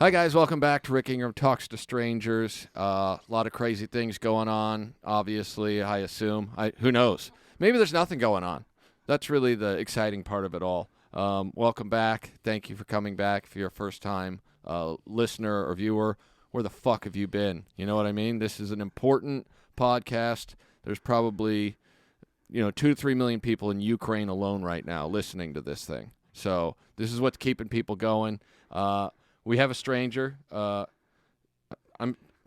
Hi, guys. Welcome back to Rick Ingraham Talks to Strangers. A lot of crazy things going on, obviously, I assume. Who knows? Maybe there's nothing going on. That's really the exciting part of it all. Welcome back. Thank you for coming back. If you're a first-time listener or viewer, where the fuck have you been? You know what I mean? This is an important podcast. There's probably 2 to 3 million people in Ukraine alone right now listening to this thing. So this is what's keeping people going. We have a stranger. I'm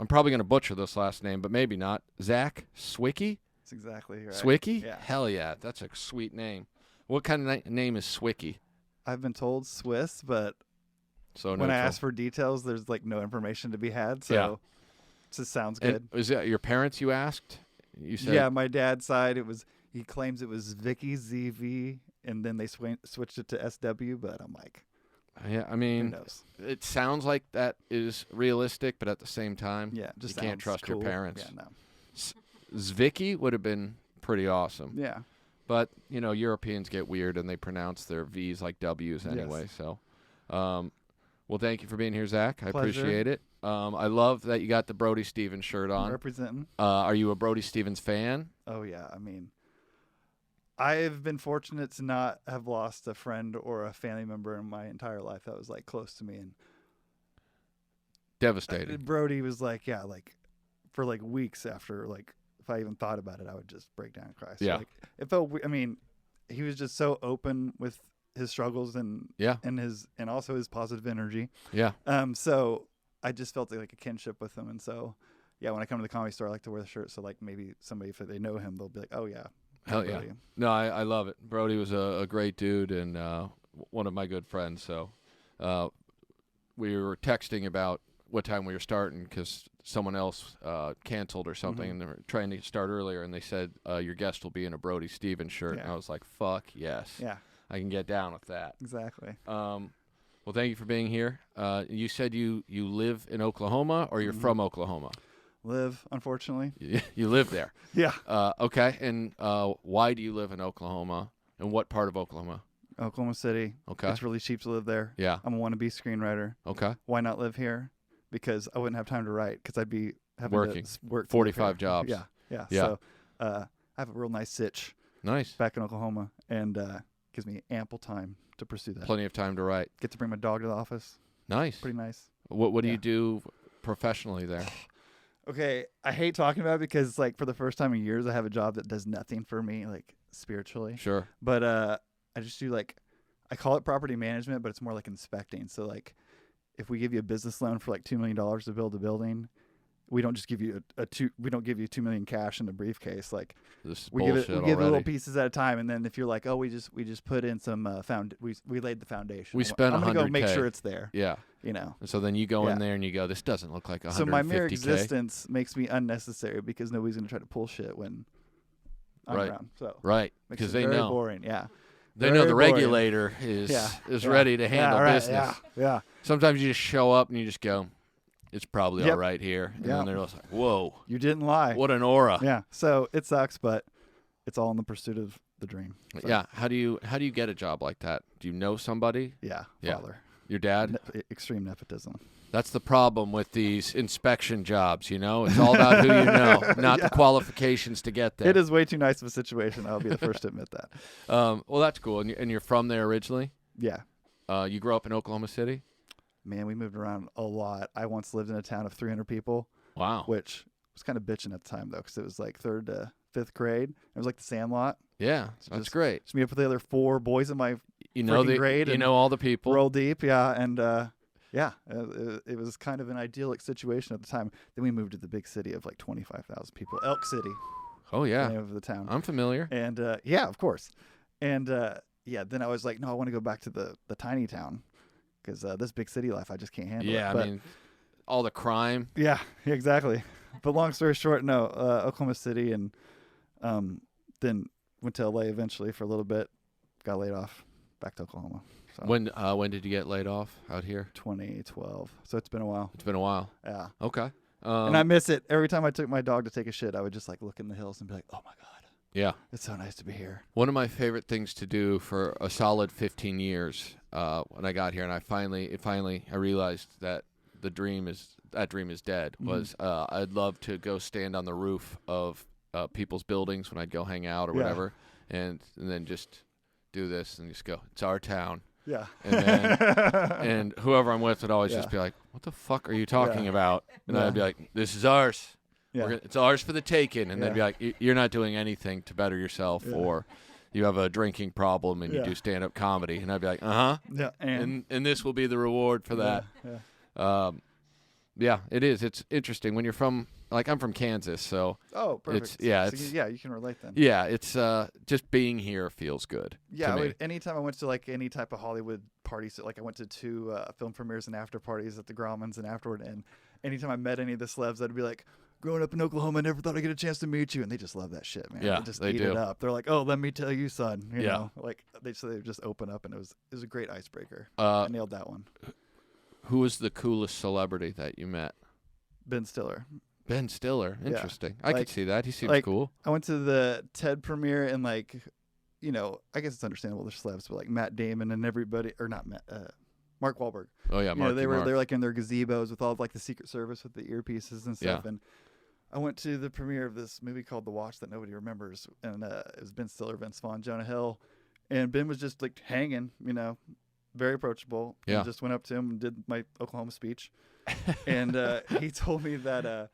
probably going to butcher this last name, but maybe not. Zach Swicky? That's exactly right. Swicky? Yeah. Hell yeah. That's a sweet name. What kind of name is Swicky? I've been told Swiss, but So when I ask for details, there's like no information to be had. So Yeah. it just sounds good. Was it your parents you asked? You said? Yeah, my dad's side, he claims it was Vicky ZV, and then they switched it to SW, but I'm like, Yeah, I who mean, knows? it sounds like that is realistic, but at the same time, Yeah, just you can't sounds trust your cool. parents. Yeah, no. Zvicky would have been pretty awesome. Yeah. But, Europeans get weird and they pronounce their V's like W's anyway. Yes. So, well, thank you for being here, Zach. I Pleasure. appreciate it. I love that you got the Brody Stevens shirt on. Representing. Are you a Brody Stevens fan? Oh, yeah. I mean, I've been fortunate to not have lost a friend or a family member in my entire life that was like close to me. And Devastating. Brody was like, yeah, like for like weeks after, like if I even thought about it, I would just break down and cry. So, Yeah. like, it felt. I mean, he was just so open with his struggles and and also his positive energy. Yeah. So I just felt like a kinship with him, and so yeah, when I come to the comedy store, I like to wear the shirt. So like maybe somebody, if they know him, they'll be like, oh yeah. Hell yeah. Brody. No, I love it. Brody was a great dude and one of my good friends. So we were texting about what time we were starting because someone else canceled or something, and they were trying to start earlier, and they said, your guest will be in a Brody Stevens shirt. Yeah. And I was like, fuck yes. Yeah, I can get down with that. exactly. Well, thank you for being here. You said you live in Oklahoma or you're from Oklahoma? Live, unfortunately. You live there. Yeah. Okay. And why do you live in Oklahoma? And what part of Oklahoma? Oklahoma City. Okay. It's really cheap to live there. Yeah. I'm a wannabe screenwriter. Okay. Why not live here? Because I wouldn't have time to write because I'd be having Working. to work 45 jobs. Yeah, yeah. Yeah. So I have a real nice sitch Nice. back in Oklahoma, and gives me ample time to pursue that. Plenty of time to write. Get to bring my dog to the office. Nice. Pretty nice. What do Yeah. you do professionally there? Okay, I hate talking about it because like for the first time in years, I have a job that does nothing for me like spiritually. Sure. But I just do like, I call it property management, but it's more like inspecting. So like, if we give you a business loan for like $2 million to build a building, we don't just give you we don't give you $2 million cash in the briefcase. Like This is we give bullshit it already. little pieces at a time, and then if you're like, oh, we just put in some we laid the foundation. We spent I'm gonna go make $100K. sure it's there. Yeah. And So then you go in Yeah. there and you go, this doesn't look like 150K. so my mere existence makes me unnecessary because nobody's gonna try to pull shit when I'm Right. around. So Right. makes Because it they very know. boring. Yeah. They Very know the boring. regulator is Yeah. ready to handle right, business. Yeah. Sometimes you just show up and you just go, it's probably Yep. all right here. And Yep. then they're just like, whoa, You didn't lie. what an aura. Yeah. So it sucks, but it's all in the pursuit of the dream. So, Yeah. How do you get a job like that? Do you know somebody? Yeah. Yeah. Father. Your dad? Extreme nepotism. That's the problem with these inspection jobs, It's all about who you know, not the qualifications to get there. It is way too nice of a situation. I'll be the first to admit that. Well, that's cool. And you're from there originally? Yeah. You grew up in Oklahoma City? Man, we moved around a lot. I once lived in a town of 300 people, Wow. which was kind of bitching at the time, though, because it was like 3rd to 5th grade. It was like the Sandlot. Yeah, that's just- great. Just meet up with the other 4 boys in my You know freaking grade you and know all the people. roll deep. Yeah. And it was kind of an idyllic situation at the time. Then we moved to the big city of like 25,000 people, Elk City. Oh The yeah, name of the town. I'm familiar. And yeah, of course. And then I was like, no, I want to go back to the tiny town because this big city life, I just can't handle it. Yeah, But, I mean, all the crime. yeah, exactly. But long story short, no, Oklahoma City, and then went to LA eventually for a little bit, got laid off, back to Oklahoma. So When did you get laid off out here? 2012. So it's been a while. It's been a while. Yeah. Okay. And I miss it. Every time I took my dog to take a shit, I would just like look in the hills and be like, oh my God, Yeah. it's so nice to be here. One of my favorite things to do for a solid 15 years when I got here, and I finally realized that that dream is dead. Was I'd love to go stand on the roof of people's buildings when I'd go hang out or whatever, and then just do this and just go, it's our town. Yeah. And then and whoever I'm with would always just be like, what the fuck are you talking about? And I'd be like, this is ours. Yeah. It's ours for the taking. And they'd be like, you're not doing anything to better yourself, or you have a drinking problem and you do stand-up comedy. And I'd be like, Yeah. And this will be the reward for that. Yeah, it is. It's interesting when you're from, like, I'm from Kansas, so Oh, perfect. You can relate then. Yeah, it's just being here feels good. Yeah, anytime I went to like any type of Hollywood parties, like I went to 2 film premieres and after parties at the Grauman's and afterward, and anytime I met any of the celebs, I'd be like, growing up in Oklahoma, I never thought I'd get a chance to meet you, and they just love that shit, man. Yeah, they just they eat do. it up. They're like, oh, let me tell you, son. You know, like they just open up, and it was a great icebreaker. I nailed that one. Who was the coolest celebrity that you met? Ben Stiller. Ben Stiller. Interesting. I could see that. He seems like, cool. I went to the TED premiere and like, you know, I guess it's understandable they're celebs, but like Matt Damon and everybody, or not Matt, Mark Wahlberg. Oh yeah, Mark. They were like in their gazebos with all of like the Secret Service with the earpieces and stuff. And I went to the premiere of this movie called The Watch that nobody remembers, and it was Ben Stiller, Vince Vaughn, Jonah Hill, and Ben was just like hanging, you know, very approachable. Yeah. And just went up to him and did my Oklahoma speech, and he told me that.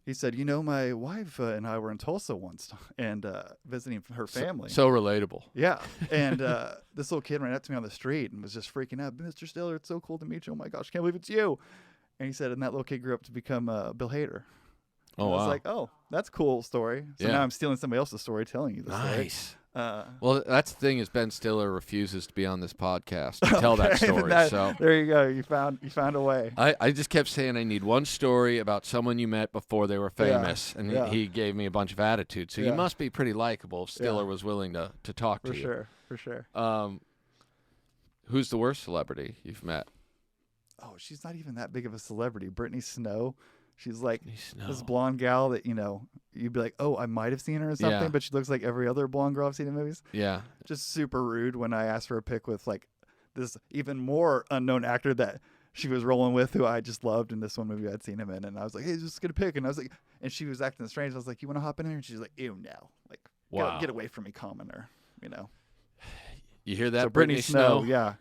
He said, you know, my wife and I were in Tulsa once and visiting her family. So relatable. Yeah. And this little kid ran up to me on the street and was just freaking out. Mr. Stiller, it's so cool to meet you. Oh, my gosh, can't believe it's you. And he said, and that little kid grew up to become Bill Hader. Oh, I wow. was like, oh, that's a cool story. So now I'm stealing somebody else's story, telling you the story. Nice. Well, that's the thing is Ben Stiller refuses to be on this podcast to tell that story. So there you go. You found a way. I just kept saying I need one story about someone you met before they were famous, and he gave me a bunch of attitude. So you must be pretty likable if Stiller was willing to talk to you. For sure. Who's the worst celebrity you've met? Oh, she's not even that big of a celebrity. Brittany Snow. She's like Snow. this blonde gal that, you know, you'd be like, oh, I might have seen her or something, but she looks like every other blonde girl I've seen in movies. Yeah. Just super rude when I asked for a pic with like this even more unknown actor that she was rolling with, who I just loved in this one movie I'd seen him in. And I was like, hey, just get a pic. And I was like, and she was acting strange. I was like, you want to hop in here? And she's like, ew, no. Like, get away from me, commoner, you know. You hear that, so Brittany Snow? Yeah.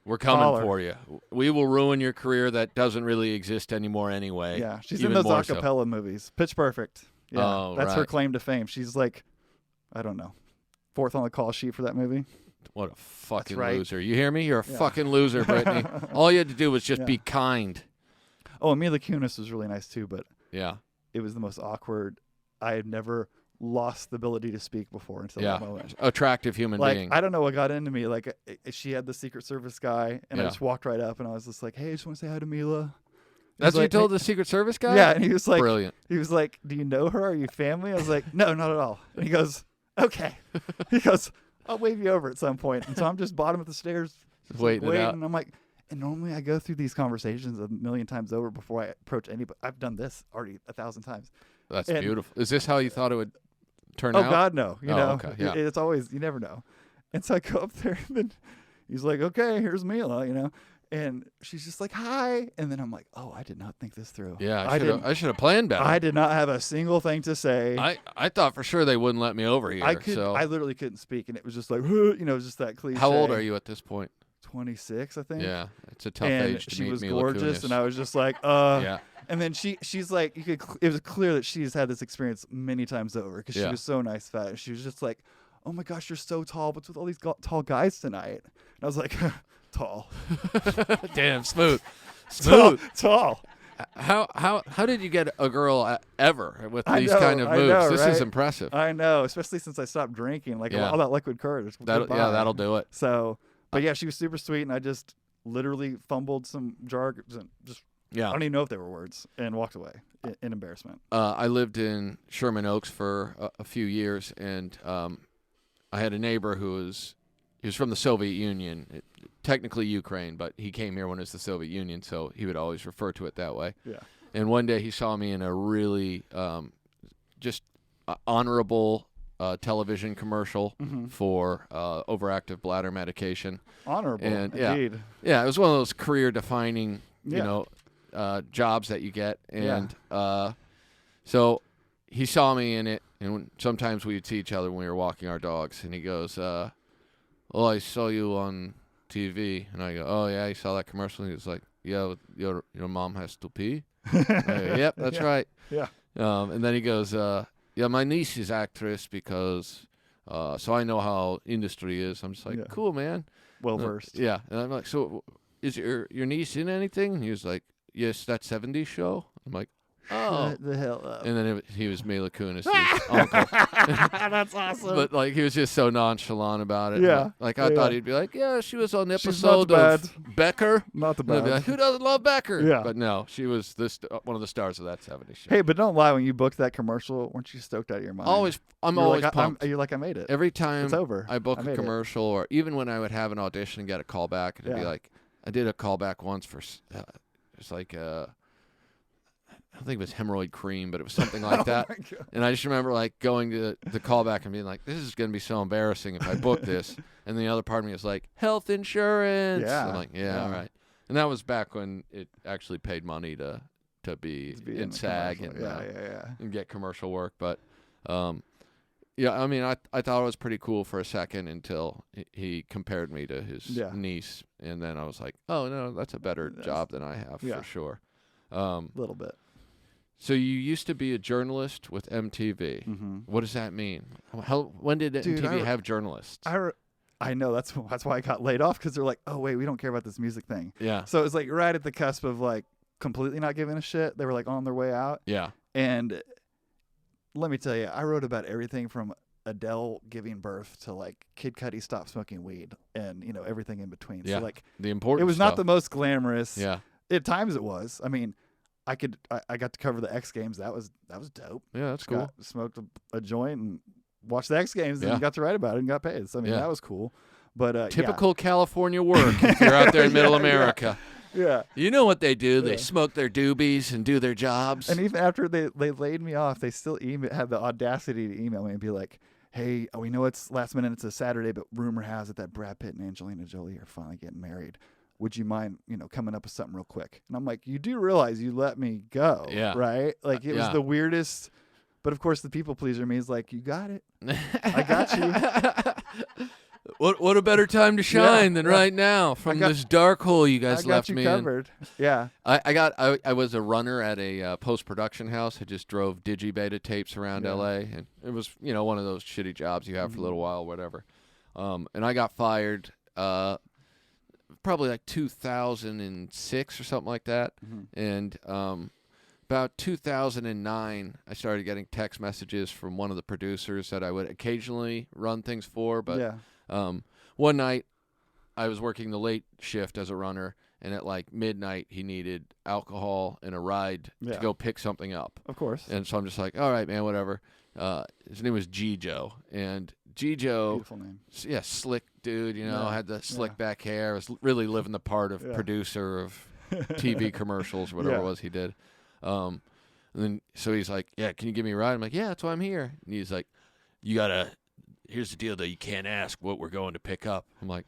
We're coming for you. We will ruin your career that doesn't really exist anymore anyway. Yeah, she's in those acapella movies. Pitch Perfect. Yeah, that's her claim to fame. She's like, I don't know, 4th on the call sheet for that movie. What a fucking loser. You hear me? You're a fucking loser, Brittany. All you had to do was just be kind. Oh, and Mila Kunis was really nice too, but it was the most awkward. I had never lost the ability to speak before until that moment. Attractive human being. I don't know what got into me. Like she had the Secret Service guy, and I just walked right up, and I was just like, "Hey, I just want to say hi to Mila." That's what you told the Secret Service guy? Yeah, and he was like, brilliant. He was like, "Do you know her? Are you family?" I was like, "No, not at all." And he goes, "Okay." He goes, "I'll wave you over at some point." And so I'm just bottom of the stairs, just waiting, and I'm like, and normally I go through these conversations a million times over before I approach anybody. I've done this already 1,000 times. That's beautiful. Is this how you thought it would turn out? Oh God, no. You know, okay. Yeah. It's always, you never know. And so I go up there, and then he's like, "Okay, here's Mila," you know, and she's just like, "Hi," and then I'm like, "Oh, I did not think this through." Yeah, I should have planned better. I did not have a single thing to say. I thought for sure they wouldn't let me over here. I literally couldn't speak, and it was just like, you know, it was just that cliche. How old are you at this point? 26, I think. Yeah, it's a tough age to meet Mila Kunis. She was gorgeous, and I was just like, Yeah. And then she's like, it was clear that she's had this experience many times over because she was so nice fat. And she was just like, "Oh my gosh, you're so tall. What's with all these tall guys tonight?" And I was like, "Tall." Damn, smooth. Tall. How did you get a girl ever with these kind of moves? This is impressive. I know, especially since I stopped drinking. Like all that liquid courage. That'll do it. So, but yeah, she was super sweet, and I just literally fumbled some jargon. I don't even know if they were words, and walked away in embarrassment. I lived in Sherman Oaks for a few years, and I had a neighbor he was from the Soviet Union, technically Ukraine, but he came here when it was the Soviet Union, so he would always refer to it that way. Yeah. And one day he saw me in a really just honorable television commercial for overactive bladder medication. Honorable, and indeed. Yeah, it was one of those career-defining, you know. jobs that you get, and so he saw me in it, and sometimes we would see each other when we were walking our dogs, and he goes, "Oh, I saw you on TV," and I go, "Oh yeah, you saw that commercial?" And he was like, "Yeah, your mom has to pee." I go, "Yep, that's right." Yeah. And then he goes, "Yeah, my niece is actress because, so I know how industry is." I'm just like, "Cool, man." Well versed. Yeah, and I'm like, "So is your niece in anything?" And he was like, "Yes, that '70s show." I'm like, "Oh." Shut the hell up. And then he was Mila Kunis's uncle. That's awesome. But like he was just so nonchalant about it. Yeah. Like I thought he'd be like, "Yeah, she was on the She's not episode bad. of Becker." Not the And I'd be bad. like, "Who doesn't love Becker?" Yeah. But no, she was one of the stars of that '70s show. Hey, but don't lie. When you booked that commercial, weren't you stoked out of your mind? I'm You're always like, pumped. you're like, I made it. Every time It's over. I book I a made it. commercial, or even when I would have an audition and get a call back, it'd be like, I did a callback once for it's like I don't think it was hemorrhoid cream, but it was something like that. Oh my God. And I just remember like going to the callback and being like, "This is going to be so embarrassing if I book this." And the other part of me was like, "Health insurance." Yeah. I'm like, yeah, all right. And that was back when it actually paid money to be in the SAG commercial. and and get commercial work. But yeah, I mean, I thought it was pretty cool for a second until he compared me to his niece, and then I was like, "Oh no, that's a better job than I have for sure." A little bit. So you used to be a journalist with MTV. Mm-hmm. What does that mean? When did MTV have journalists? I know that's why I got laid off, because they're like, "Oh wait, we don't care about this music thing." Yeah. So it was like right at the cusp of like completely not giving a shit. They were like on their way out. Yeah. And let me tell you, I wrote about everything from Adele giving birth to like Kid Cudi stop smoking weed, and everything in between. Yeah. So like The important. it was stuff. not the most glamorous. Yeah. At times it was. I mean, I got to cover the X Games. That was dope. Yeah, that's cool. Smoked a joint and watched the X Games and Yeah. got to write about it and got paid. So I mean, that was cool. But typical California work. If you're out there in Middle America. Yeah. You know what they do? They smoke their doobies and do their jobs. And even after they laid me off, they still had the audacity to email me and be like, "Hey, we know it's last minute, it's a Saturday, but rumor has it that Brad Pitt and Angelina Jolie are finally getting married. Would you mind, coming up with something real quick?" And I'm like, "You do realize you let me go, right?" Like it was the weirdest. But of course, the people pleaser me is like, "You got it. I got you." What a better time to shine than right now from this dark hole you guys left me covered. In. Yeah. I was a runner at a post-production house. I just drove digi-beta tapes around LA, and it was one of those shitty jobs you have for a little while, whatever. And I got fired probably like 2006 or something like that. Mm-hmm. And about 2009, I started getting text messages from one of the producers that I would occasionally run things for, but one night I was working the late shift as a runner, and at like midnight he needed alcohol and a ride to go pick something up. Of course. And so I'm just like, all right, man, whatever. His name was G-Joe, and G-Joe, beautiful name. Yeah, slick dude, had the slick back hair, was really living the part of producer of TV commercials, whatever it was he did. And then so he's like, "Yeah, can you give me a ride?" I'm like, "Yeah, that's why I'm here." And he's like, "Here's the deal, though. You can't ask what we're going to pick up." I'm like,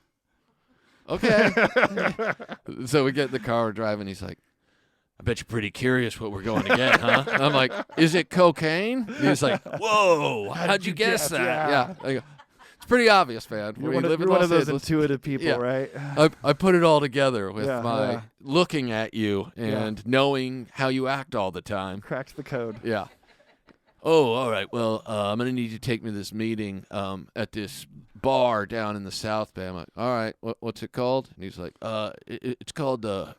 "Okay." So we get in the car, we're driving. He's like, "I bet you're pretty curious what we're going to get, huh?" And I'm like, "Is it cocaine?" And he's like, "Whoa, how'd you guess that?" Yeah. I go, it's pretty obvious, man. You're one of those intuitive people, right? I put it all together with my looking at you and knowing how you act all the time. Cracked the code. Yeah. Oh, all right. Well, I'm going to need you to take me to this meeting at this bar down in the South Bay. I'm like, all right, what's it called? And he's like, it's called what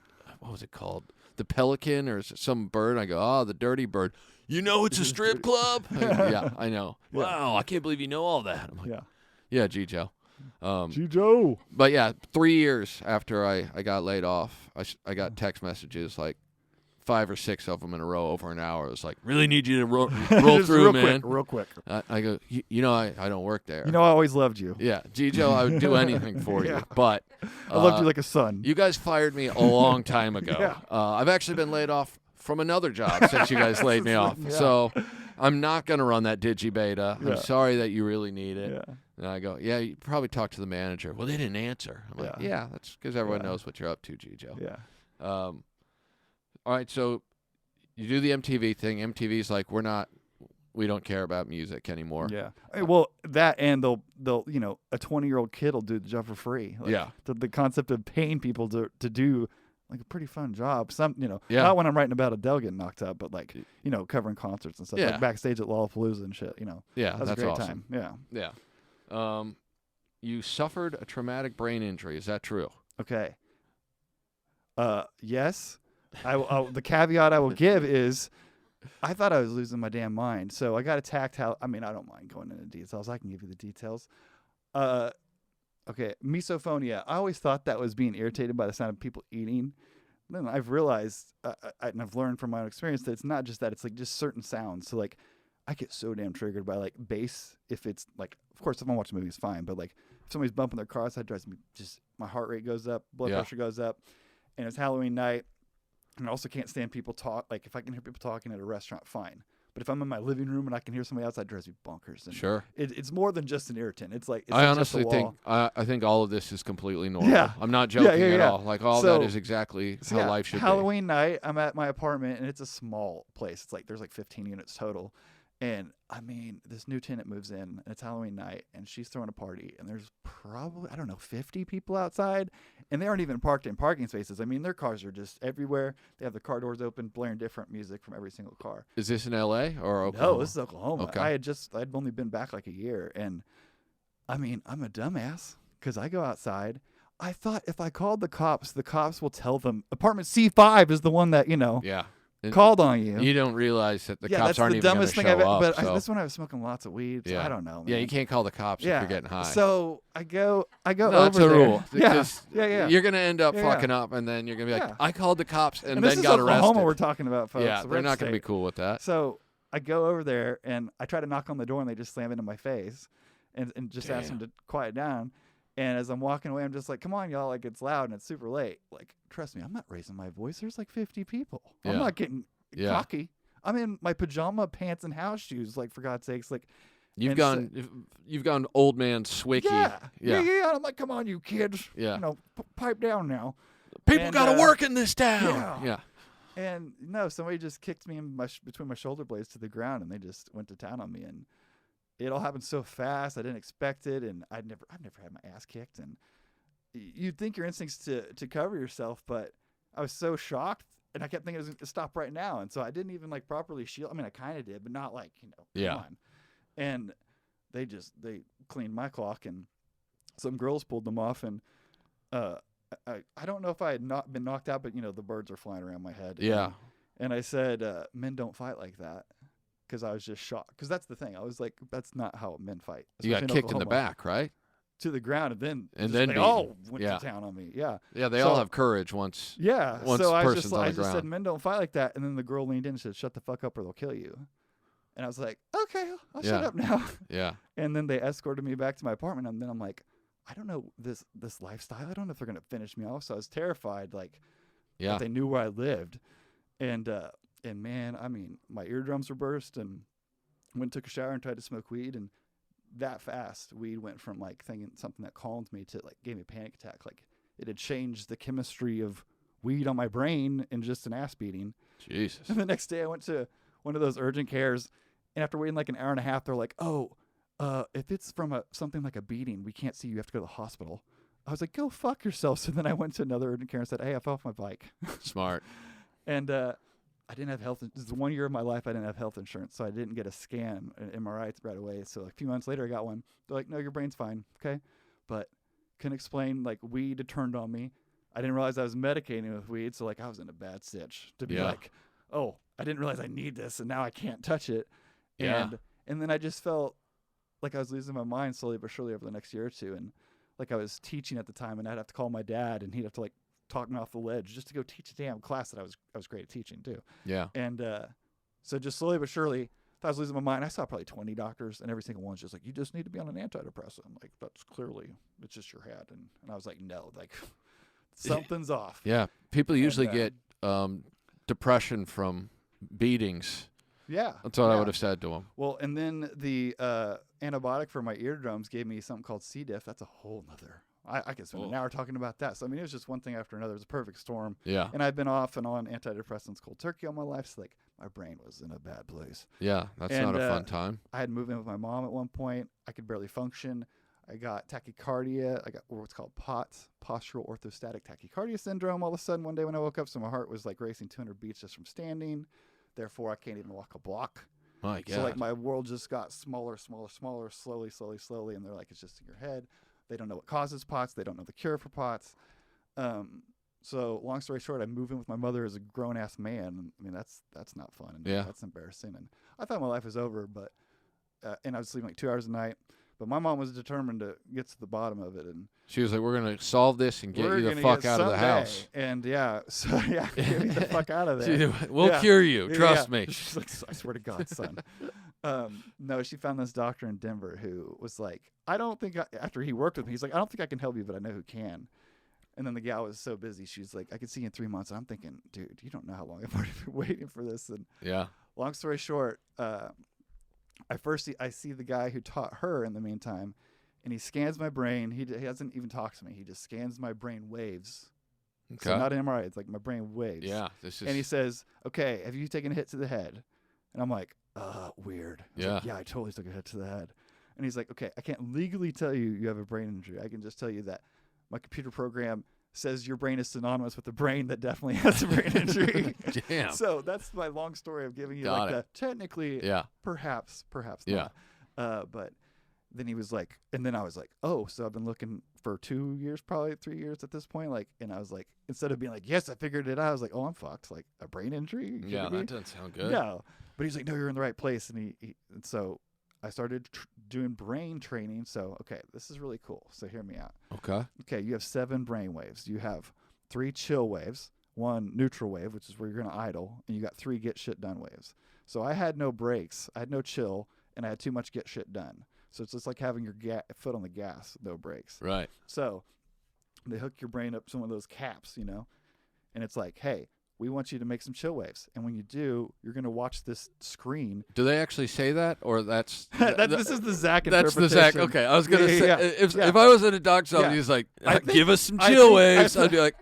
was it called? The Pelican, or is it some bird? I go, the Dirty Bird. You know it's a strip club? Yeah, I know. Yeah. Wow, I can't believe you know all that. I'm like, yeah, G-Joe. G-Joe. But yeah, 3 years after I got laid off, I got text messages like 5 or 6 of them in a row over an hour. It was like, really need you to roll through, man. Real quick. I go, I don't work there. I always loved you. Yeah, G-Joe, I would do anything for you. But I loved you like a son. You guys fired me a long time ago. I've actually been laid off from another job since you guys laid me off. So I'm not going to run that digi-beta. I'm sorry that you really need it. Yeah. And I go, you probably talked to the manager. Well, they didn't answer. I'm like, that's because everyone knows what you're up to, G-Joe. Yeah. All right, so you do the MTV thing. MTV's like, we don't care about music anymore. Yeah. Well, that and they'll a 20-year-old kid will do the job for free. Like, Yeah. The concept of paying people to do like a pretty fun job. Some Yeah. not when I'm writing about Adele getting knocked up, but like covering concerts and stuff. Yeah. Like backstage at Lollapalooza and shit. Yeah, That's a that's great awesome. time. Yeah. Yeah. You suffered a traumatic brain injury. Is that true? Okay. Yes. The caveat I will give is I thought I was losing my damn mind. So I got attacked. I don't mind going into details. I can give you the details. Okay. Misophonia. I always thought that was being irritated by the sound of people eating. Then I've realized, and I've learned from my own experience that it's not just that. It's like just certain sounds. So like I get so damn triggered by like bass. If it's like, of course, if I'm watching movies, fine. But like if somebody's bumping their car outside, drives me my heart rate goes up, blood pressure goes up. And it's Halloween night. And I also can't stand people talk. Like if I can hear people talking at a restaurant, fine. But if I'm in my living room and I can hear somebody outside, it drives me bonkers. And sure. It's more than just an irritant. It's like I honestly think I think all of this is completely normal. Yeah. I'm not joking at Yeah. all. Like all that is exactly how life should Halloween night, I'm at my apartment and it's a small place. It's like there's like 15 units total. And I mean, this new tenant moves in and it's Halloween night and she's throwing a party and there's probably, 50 people outside and they aren't even parked in parking spaces. I mean, their cars are just everywhere. They have the car doors open, blaring different music from every single car. be. Is this in LA or Oklahoma? No, this is Oklahoma. Okay. I'd only been back like a year. And I mean, I'm a dumbass because I go outside. I thought if I called the cops will tell them apartment C5 is the one that, Yeah. called on you. You don't realize that the cops that's aren't the even going to dumbest thing show I've up. But so. this one I was smoking lots of weed, so I don't know. Yeah, Man. you can't call the cops if you're getting high. So I go no, over that's a there. rule. Yeah, Because yeah. You're going to end up Yeah. fucking up, and then you're going to be like, Yeah. I called the cops and this then is got Oklahoma arrested. we're talking about, folks. Yeah, Red they're not going to be state. cool with that. So I go over there and I try to knock on the door and they just slam into my face and just ask them to quiet down. And as I'm walking away, I'm just like, come on, y'all. Like, it's loud and it's super late. Like, trust me, I'm not raising my voice. There's like 50 people. I'm not getting cocky. I'm in my pajama pants and house shoes. Like, for God's sakes, like. You've gone old man swicky. Yeah. I'm like, come on, you kids. Yeah. Pipe down now. People got to work in this town. Yeah. And no, somebody just kicked me in between my shoulder blades to the ground, and they just went to town on me. And it all happened so fast. I didn't expect it, and I've never had my ass kicked. And you'd think your instincts to cover yourself, but I was so shocked, and I kept thinking it was going to stop right now. And so I didn't even like properly shield. I mean, I kind of did, but not like come on. And they cleaned my clock, and some girls pulled them off, and I don't know if I had not been knocked out, but the birds are flying around my head. Yeah. And I said, men don't fight like that, because I was just shocked. Because that's the thing. I was like, that's not how men fight. You got kicked in the back, right? To the ground, and then they all went to town on me. Yeah. Yeah, they all have courage once. Yeah. Once so I person's just on the just ground. said, men don't fight like that. And then the girl leaned in and said, shut the fuck up or they'll kill you. And I was like, okay, I'll shut up now. Yeah. And then they escorted me back to my apartment. And then I'm like, I don't know this lifestyle. I don't know if they're going to finish me off. So I was terrified, like, that they knew where I lived. And man, I mean, my eardrums were burst, and went and took a shower and tried to smoke weed. And that fast, weed went from like thinking something that calmed me to like gave me a panic attack. Like it had changed the chemistry of weed on my brain in just an ass beating. Jesus. And the next day I went to one of those urgent cares, and after waiting like an hour and a half, they're like, oh, if it's from something like a beating, we can't see you. You have to go to the hospital. I was like, go fuck yourself. So then I went to another urgent care and said, hey, I fell off my bike. Smart. And I didn't have health. This is 1 year of my life I didn't have health insurance, so I didn't get a scan, an MRI right away. So like a few months later, I got one. They're like, no, your brain's fine, okay? But couldn't explain, like, weed had turned on me. I didn't realize I was medicating with weed, so like I was in a bad stitch to be like, oh, I didn't realize I need this, and now I can't touch it. Yeah. And then I just felt like I was losing my mind slowly but surely over the next year or two. And like I was teaching at the time, and I'd have to call my dad, and he'd have to like talk me off the ledge just to go teach a damn class that I was great at teaching too. Yeah. And so just slowly but surely, I was losing my mind. I saw probably 20 doctors, and every single one's just like, you just need to be on an antidepressant. I'm like, that's clearly, it's just your head. And I was like, no, like something's off. Yeah. People usually get depression from beatings. Yeah. That's what I would have said to them. Well, and then the antibiotic for my eardrums gave me something called C. diff. That's a whole nother I could spend an hour talking about that. So I mean, it was just one thing after another. It was a perfect storm. Yeah. And I've been off and on antidepressants cold turkey all my life. So like my brain was in a bad place. Yeah, that's not a fun time. I had moved in with my mom at one point. I could barely function. I got tachycardia. I got what's called POTS, postural orthostatic tachycardia syndrome. All of a sudden, one day when I woke up, so my heart was like racing 200 beats just from standing. Therefore, I can't even walk a block. My God. So like my world just got smaller, slowly. And they're like, it's just in your head. They don't know what causes POTS. They don't know the cure for POTS. So long story short, I moved in with my mother as a grown ass man. I mean, that's not fun. And that's embarrassing. And I thought my life was over, but, and I was sleeping like 2 hours a night. But my mom was determined to get to the bottom of it, and she was like, "We're gonna solve this and get you the fuck out of the house." And get me the fuck out of there. We'll cure you. Trust me. She's like, I swear to God, son. No, she found this doctor in Denver who was like, I don't think after he worked with me, he's like, I don't think I can help you, but I know who can. And then the gal was so busy, she's like, I could see you in 3 months. And I'm thinking, dude, you don't know how long I've already been waiting for this. And long story short, I see the guy who taught her in the meantime, and he scans my brain. He doesn't even talk to me. He just scans my brain waves. Okay. So not an MRI. It's like my brain waves. Yeah. And he says, okay, have you taken a hit to the head? And I'm like, weird. Like, I totally took a hit to the head. And he's like, okay, I can't legally tell you have a brain injury. I can just tell you that my computer program says your brain is synonymous with the brain that definitely has a brain injury. Damn. So that's my long story of giving you the technically, perhaps not. But then he was like, and then I was like, oh, so I've been looking for 2 years, probably 3 years at this point. Like, and I was like, instead of being like, yes, I figured it out, I was like, oh, I'm fucked. Like a brain injury? That doesn't sound good. No. But he's like, no, you're in the right place. And and so I started doing brain training. So, okay, this is really cool. So hear me out. Okay, you have 7 brain waves. You have 3 chill waves, 1 neutral wave, which is where you're going to idle, and you got 3 get shit done waves. So I had no brakes. I had no chill, and I had too much get shit done. So it's just like having your foot on the gas, no brakes. Right. So they hook your brain up to one of those caps, and it's like, hey, we want you to make some chill waves. And when you do, you're going to watch this screen. Do they actually say that? Or that's... this is the Zach interpretation. That's the Zach. Okay, I was going to say, if I was at a doctor's office, he's like, give us some chill waves, I'd be like,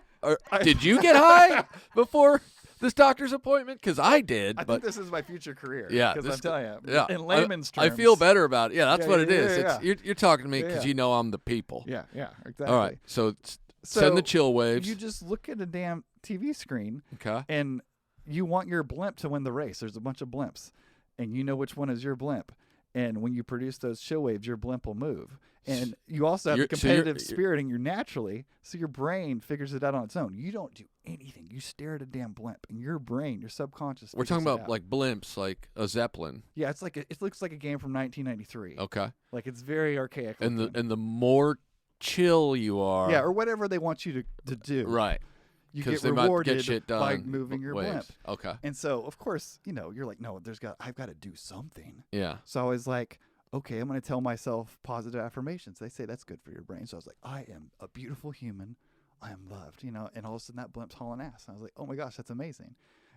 did you get high before this doctor's appointment? Because I did. I think this is my future career. Yeah. Because I'm telling you, in layman's terms. I feel better about it. Yeah, that's what it is. You're talking to me because you know I'm the people. Yeah, exactly. All right, so send the chill waves. You just look at a damn TV screen, okay, and you want your blimp to win the race. There's a bunch of blimps, and you know which one is your blimp. And when you produce those chill waves, your blimp will move. And you also have the competitive spirit in you naturally, so your brain figures it out on its own. You don't do anything. You stare at a damn blimp, and your brain, your subconscious. We're talking about like blimps, like a Zeppelin. Yeah, it's like it looks like a game from 1993. Okay, like it's very archaic. And the more chill you are, or whatever they want you to do, right? You get rewarded by moving your blimp. Okay. And so, of course, you're like, no, I've got to do something. Yeah. So I was like, okay, I'm going to tell myself positive affirmations. They say that's good for your brain. So I was like, I am a beautiful human. I am loved, and all of a sudden that blimp's hauling ass. And I was like, oh my gosh, that's amazing.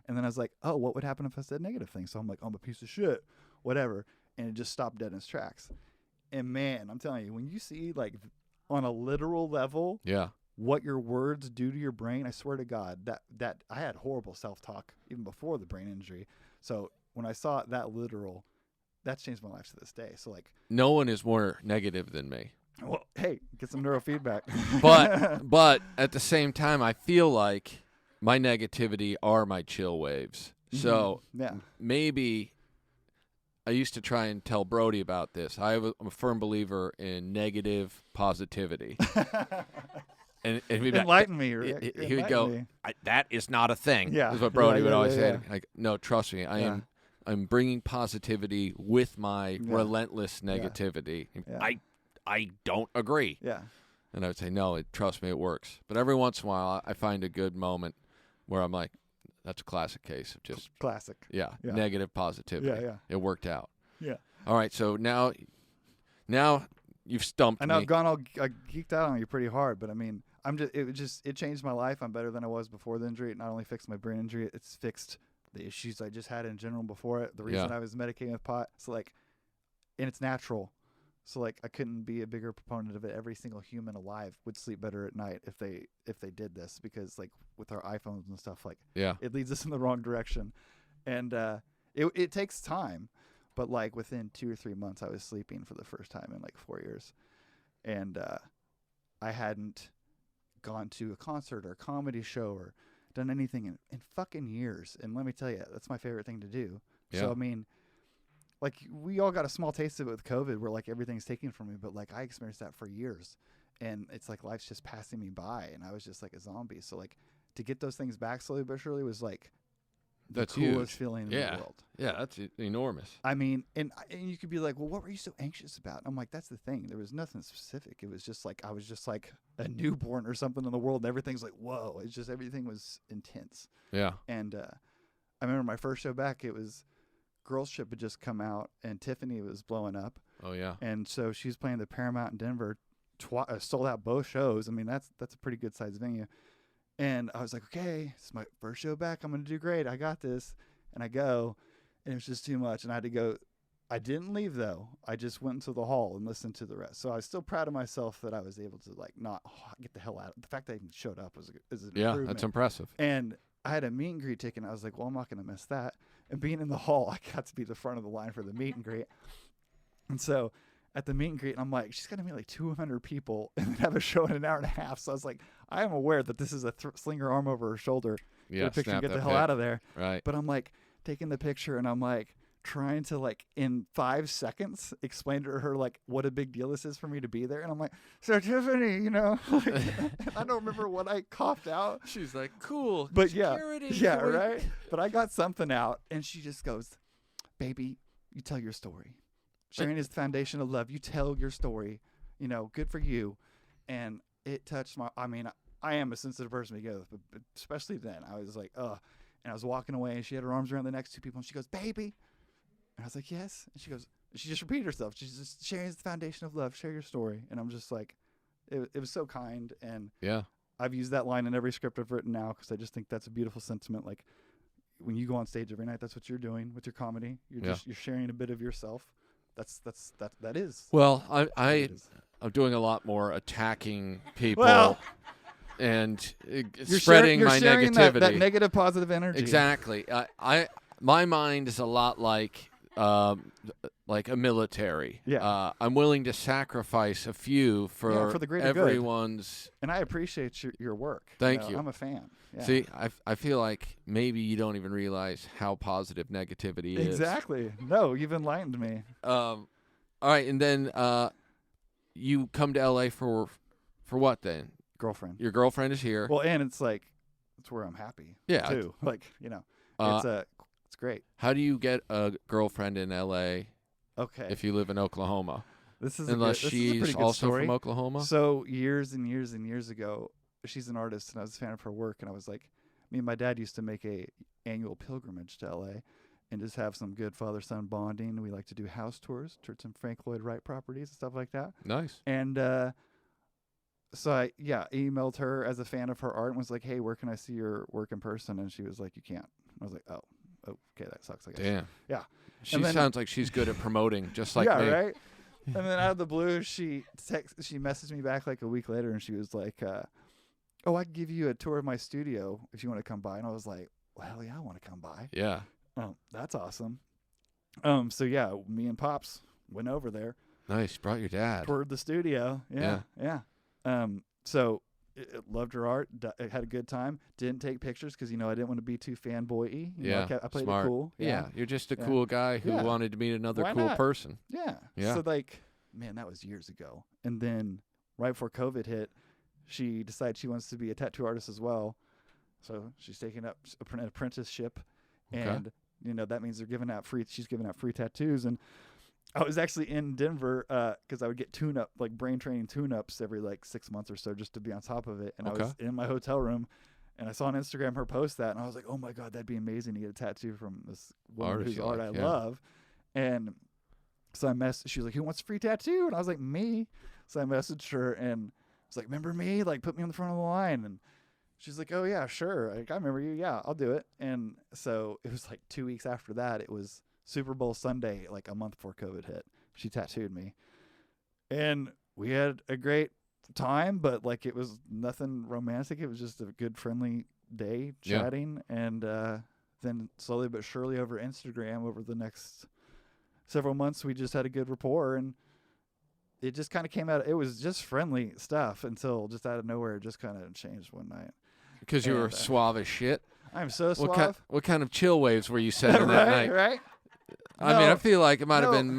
And then I was like, oh, what would happen if I said negative things? So I'm like, I'm a piece of shit, whatever. And it just stopped dead in its tracks. And man, I'm telling you, when you see like on a literal level, what your words do to your brain, I swear to God, that I had horrible self-talk even before the brain injury. So when I saw it that literal, that's changed my life to this day. So like, no one is more negative than me. Well, hey, get some neurofeedback. but at the same time, I feel like my negativity are my chill waves. So maybe I used to try and tell Brody about this. I'm a firm believer in negative positivity. And enlighten me. He would go, that is not a thing. Yeah, is what Brody would always say. Like, no, trust me, I'm bringing positivity with my relentless negativity. Yeah. I don't agree. Yeah. And I would say, no, trust me, it works. But every once in a while, I find a good moment where I'm like, that's a classic case of just classic. Yeah, negative positivity. Yeah. It worked out. Yeah. All right, so now you've stumped me. I know I've gone I geeked out on you pretty hard, but I mean, it changed my life. I'm better than I was before the injury. It not only fixed my brain injury, it's fixed the issues I just had in general before it. The reason I was medicating with pot. So like, and it's natural. So like I couldn't be a bigger proponent of it. Every single human alive would sleep better at night if they did this, because like with our iPhones and stuff, like Yeah. it leads us in the wrong direction. And it takes time, but like within 2 or 3 months I was sleeping for the first time in like 4 years. And I hadn't gone to a concert or a comedy show or done anything in fucking years. And let me tell you, that's my favorite thing to do. Yeah. So I mean, like we all got a small taste of it with COVID, where like everything's taken from me, but like I experienced that for years, and it's like life's just passing me by, and I was just like a zombie. So like to get those things back slowly but surely was like the That's coolest huge. feeling in Yeah. the world. Yeah, that's enormous. I mean, and you could be like, well, what were you so anxious about? And I'm like, that's the thing. There was nothing specific. It was just like I was just like a newborn or something in the world, and everything's like, whoa. It's just everything was intense. Yeah. And I remember my first show back. It was Girls Trip had just come out, and Tiffany was blowing up, Oh yeah. and so she was playing the Paramount in Denver. Sold out both shows. I mean, that's a pretty good sized venue. And I was like, okay, it's my first show back. I'm gonna do great. I got this. And I go, and it was just too much, and I had to go. I didn't leave though. I just went into the hall and listened to the rest. So I was still proud of myself that I was able to like not get the hell out. The fact that I even showed up is an improvement. That's impressive. And I had a meet and greet ticket, and I was like, well, I'm not going to miss that. And being in the hall, I got to be the front of the line for the meet and greet. And so at the meet and greet, and I'm like, she's going to meet like 200 people and then have a show in an hour and a half. So I was like, I am aware that this is a sling her arm over her shoulder. Yeah. Get a picture and Snap get the that hell pic. out of there. Right. But I'm like taking the picture, and I'm like trying to like in 5 seconds explain to her like what a big deal this is for me to be there. And I'm like, so Tiffany, you know, I don't remember what I coughed out. She's like, cool. But security, yeah, can we-" right. But I got something out, and she just goes, baby, you tell your story. Sharing is the foundation of love. You tell your story, you know, good for you. And it touched I mean, I am a sensitive person to begin with, but especially then I was like, ugh. And I was walking away, and she had her arms around the next 2 people, and she goes, baby. And I was like, yes. And she just repeated herself. She's just, sharing is the foundation of love. Share your story. And I'm just like, it was so kind. And Yeah. I've used that line in every script I've written now, because I just think that's a beautiful sentiment. Like when you go on stage every night, that's what you're doing with your comedy. You're sharing a bit of yourself. That is. Well, is. I'm doing a lot more attacking people Well, and You're spreading you're my sharing negativity. that negative positive energy. Exactly. My mind is a lot like a military. Yeah. I'm willing to sacrifice a few for the greater good. everyone's. And I appreciate your work. Thank you. I'm a fan. Yeah. See, I feel like maybe you don't even realize how positive negativity is. Exactly. No, you've enlightened me. All right, and then you come to LA for what then? Girlfriend. Your girlfriend is here. Well, and it's like it's where I'm happy. Yeah. Too. Like, you know, it's great. How do you get a girlfriend in LA Okay. if you live in Oklahoma? This is Unless this is a pretty she's good also story. from Oklahoma? So years and years and years ago, she's an artist, and I was a fan of her work, and I was like, me and my dad used to make a annual pilgrimage to LA and just have some good father-son bonding. We like to do house tours, tour some Frank Lloyd Wright properties and stuff like that. Nice. And so I emailed her as a fan of her art and was like, hey, where can I see your work in person? And she was like, you can't. I was like, oh, okay, that sucks, I guess. Damn. Yeah. She And then- sounds like she's good at promoting, just like yeah, me. right? And then out of the blue, she messaged me back like a week later, and she was like, oh, I can give you a tour of my studio if you want to come by. And I was like, well, hell yeah, I want to come by. Yeah. Oh, that's awesome. So yeah, me and Pops went over there, Nice. Brought your dad. toured the studio. Yeah. So loved her art. Had a good time. Didn't take pictures because I didn't want to be too fanboy-y. I played smart. it cool. Yeah. You're just a Yeah. cool guy who Yeah. wanted to meet another Why cool not? person. Yeah. Yeah. So man, that was years ago. And then right before COVID hit, she decided she wants to be a tattoo artist as well. So she's taking up an apprenticeship, Okay. and that means she's giving out free tattoos. And I was actually in Denver because I would get tune-up, like brain training tune-ups every 6 months or so just to be on top of it. And I was in my hotel room, and I saw on Instagram her post that, and I was like, oh my God, that'd be amazing to get a tattoo from this woman Artist whose you art like, I yeah. love. And so she was like, who wants a free tattoo? And I was like, me. So I messaged her and was like, remember me? Like, put me on the front of the line. And she's like, oh yeah, sure. Like, I remember you. Yeah, I'll do it. And so it was 2 weeks after that. It was Super Bowl Sunday, a month before COVID hit. She tattooed me. And we had a great time, but like it was nothing romantic. It was just a good, friendly day chatting. And then slowly but surely over Instagram, over the next several months, we just had a good rapport. And it just kind of came out. It was just friendly stuff until just out of nowhere, it just kind of changed one night. Because you were suave as shit. I'm so suave. What kind of chill waves were you sending that night? Right? I mean, I feel like it might have been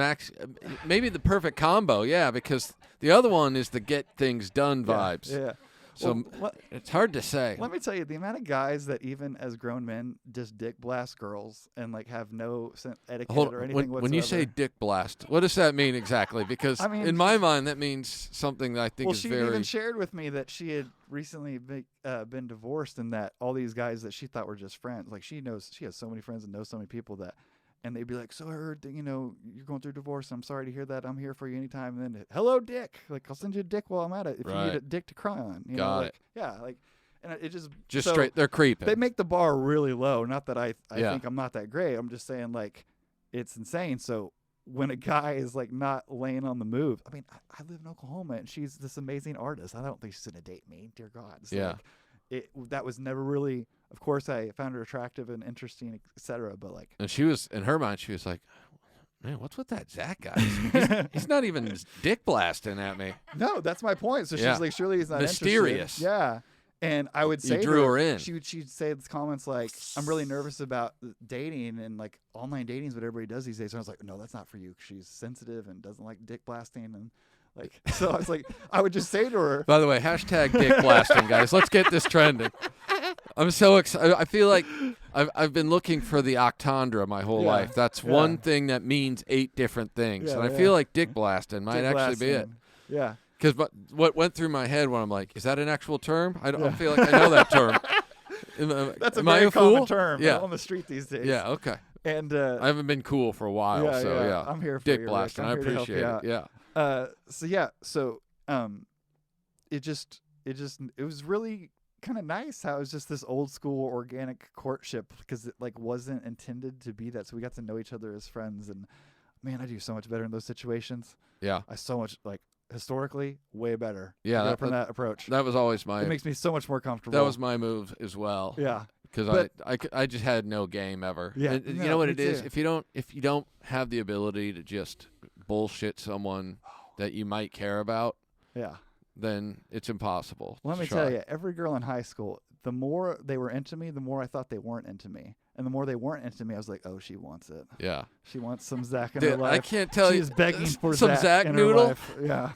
maybe the perfect combo, because the other one is the get things done vibes. Yeah. So it's hard to say. Let me tell you, the amount of guys that even as grown men just dick blast girls and like have no etiquette or anything whatsoever. When you say dick blast, what does that mean exactly? Because in my mind, that means something that I think is very... Well, she even shared with me that she had recently been divorced and that all these guys that she thought were just friends, like she has so many friends and knows so many people that... And they'd be like, so I heard that, you're going through divorce. I'm sorry to hear that. I'm here for you anytime. And then, hello, dick. Like, I'll send you a dick while I'm at it if you need a dick to cry on. Got it. Yeah, like, and it just so straight. They're creeping. They make the bar really low. Not that I think I'm not that great. I'm just saying, like, it's insane. So when a guy is, like, not laying on the move, I mean, I live in Oklahoma, and she's this amazing artist. I don't think she's going to date me. Dear God. So, like, that was never really... Of course, I found her attractive and interesting, etc. But like, and she was in her mind, she was like, "Man, what's with that Zach guy? He's not even dick blasting at me." No, that's my point. So she's like, "Surely he's not mysterious." Interested. Yeah, and I would say, you drew her in. She'd say these comments like, "I'm really nervous about dating and like online dating is what everybody does these days." And I was like, "No, that's not for you. She's sensitive and doesn't like dick blasting and." Like, so I was like, I would just say to her. By the way, hashtag dick blasting, guys. Let's get this trending. I'm so excited. I feel like I've been looking for the octandra my whole life. That's one thing that means 8 different things. And I feel like dick blasting might actually be it. Yeah. Because what went through my head when I'm like, is that an actual term? I don't feel like I know that term. That's a very common term Yeah. on the street these days. Yeah, okay. And I haven't been cool for a while, I'm here for dick you, blasting. I appreciate it. Yeah. So it was really kind of nice how it was just this old school organic courtship because it like wasn't intended to be that. So we got to know each other as friends, and man, I do so much better in those situations. Yeah, I so much like historically way better. Yeah, from that approach. That was always my. It makes me so much more comfortable. That was my move as well. Yeah. Because I just had no game ever. Yeah, and, you know what it is? If you don't have the ability to just bullshit someone that you might care about, then it's impossible. Let me tell you, every girl in high school, the more they were into me, the more I thought they weren't into me. And the more they weren't into me, I was like, oh, she wants it. Yeah. She wants some Zach in her life. I can't tell you. She's begging for some Zach in noodle. Her life. Yeah.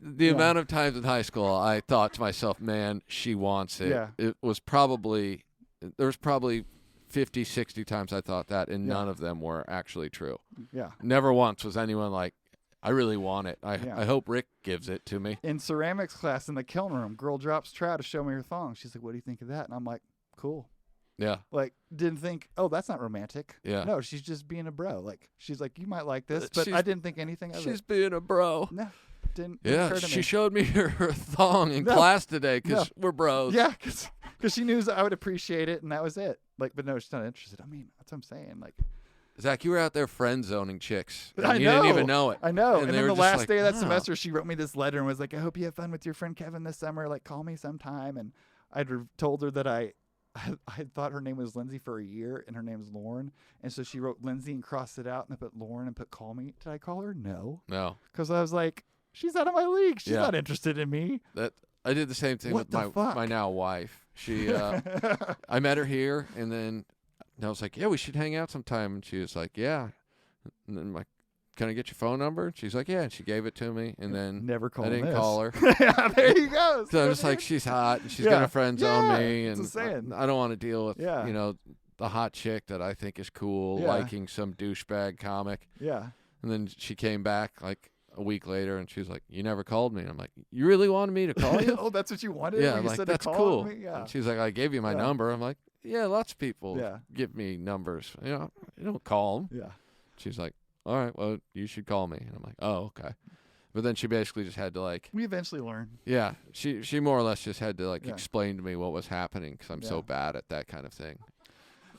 The amount of times in high school I thought to myself, man, she wants it. Yeah. There was probably 50, 60 times I thought that, and none of them were actually true. Yeah. Never once was anyone like, I really want it. I hope Rick gives it to me. In ceramics class in the kiln room, girl drops trow to show me her thong. She's like, what do you think of that? And I'm like, cool. Yeah. Like, didn't think, oh, that's not romantic. Yeah. No, she's just being a bro. Like, she's like, you might like this, but I didn't think anything of it. She's being a bro. No. Didn't yeah, occur to she me. showed me her thong in class today because we're bros. Yeah, because she knew I would appreciate it, and that was it. Like, but no, she's not interested. I mean, that's what I'm saying. Like, Zach, you were out there friend zoning chicks. I you know. didn't even know it. I know. And then the last day of that wow. semester, she wrote me this letter and was like, I hope you have fun with your friend Kevin this summer. Like, call me sometime. And I'd told her that I had thought her name was Lindsay for a year, and her name is Lauren. And so she wrote Lindsay and crossed it out, and I put Lauren and put call me. Did I call her? No. Because I was like, she's out of my league. She's not interested in me. I did the same thing with my now wife. She, I met her here, and then I was like, yeah, we should hang out sometime. And she was like, yeah. And then I'm like, can I get your phone number? And she's like, yeah. And she gave it to me, and then never called. I didn't call her. Yeah, there you go. So I was like, she's hot, and she's gonna friend zone me, and I don't want to deal with the hot chick that I think is cool liking some douchebag comic. Yeah. And then she came back like a week later, and she was like, you never called me. And I'm like, you really wanted me to call you? Oh, that's what you wanted? Yeah, when you like, said that's to call cool. Me? Yeah. And she's like, I gave you my number. I'm like, yeah, lots of people give me numbers. You don't call them. Yeah. She's like, all right, well, you should call me. And I'm like, oh, okay. But then she basically just had to like. We eventually learned. Yeah, she more or less just had to like explain to me what was happening because I'm so bad at that kind of thing.